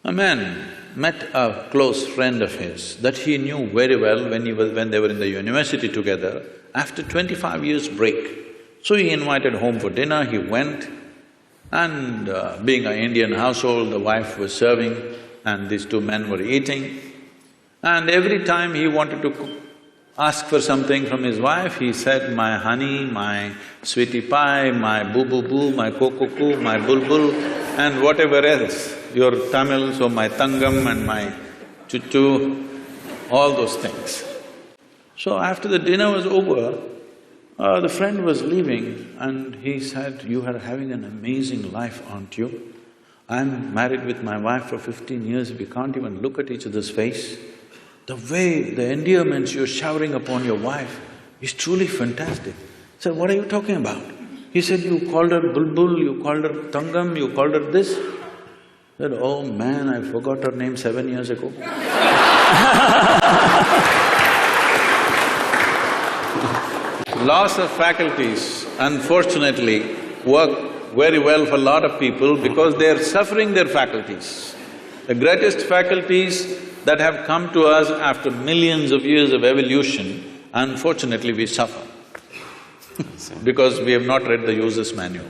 A man met a close friend of his that he knew very well when they were in the university together, after 25 years break. So he invited home for dinner, he went, and being an Indian household, the wife was serving and these two men were eating. And every time he wanted to ask for something from his wife, he said, my honey, my sweetie pie, my boo-boo-boo, my koko-koo, my bulbul, and whatever else, your Tamil, so my tangam and my chuchu, all those things. So after the dinner was over, the friend was leaving and he said, you are having an amazing life, aren't you? I'm married with my wife for 15 years, we can't even look at each other's face. The way, the endearments you're showering upon your wife is truly fantastic. I said, what are you talking about? He said, you called her bulbul, you called her tangam, you called her this. I said, oh man, I forgot her name 7 years ago. Loss of faculties, unfortunately, work very well for a lot of people because they are suffering their faculties. The greatest faculties that have come to us after millions of years of evolution, unfortunately we suffer because we have not read the user's manual.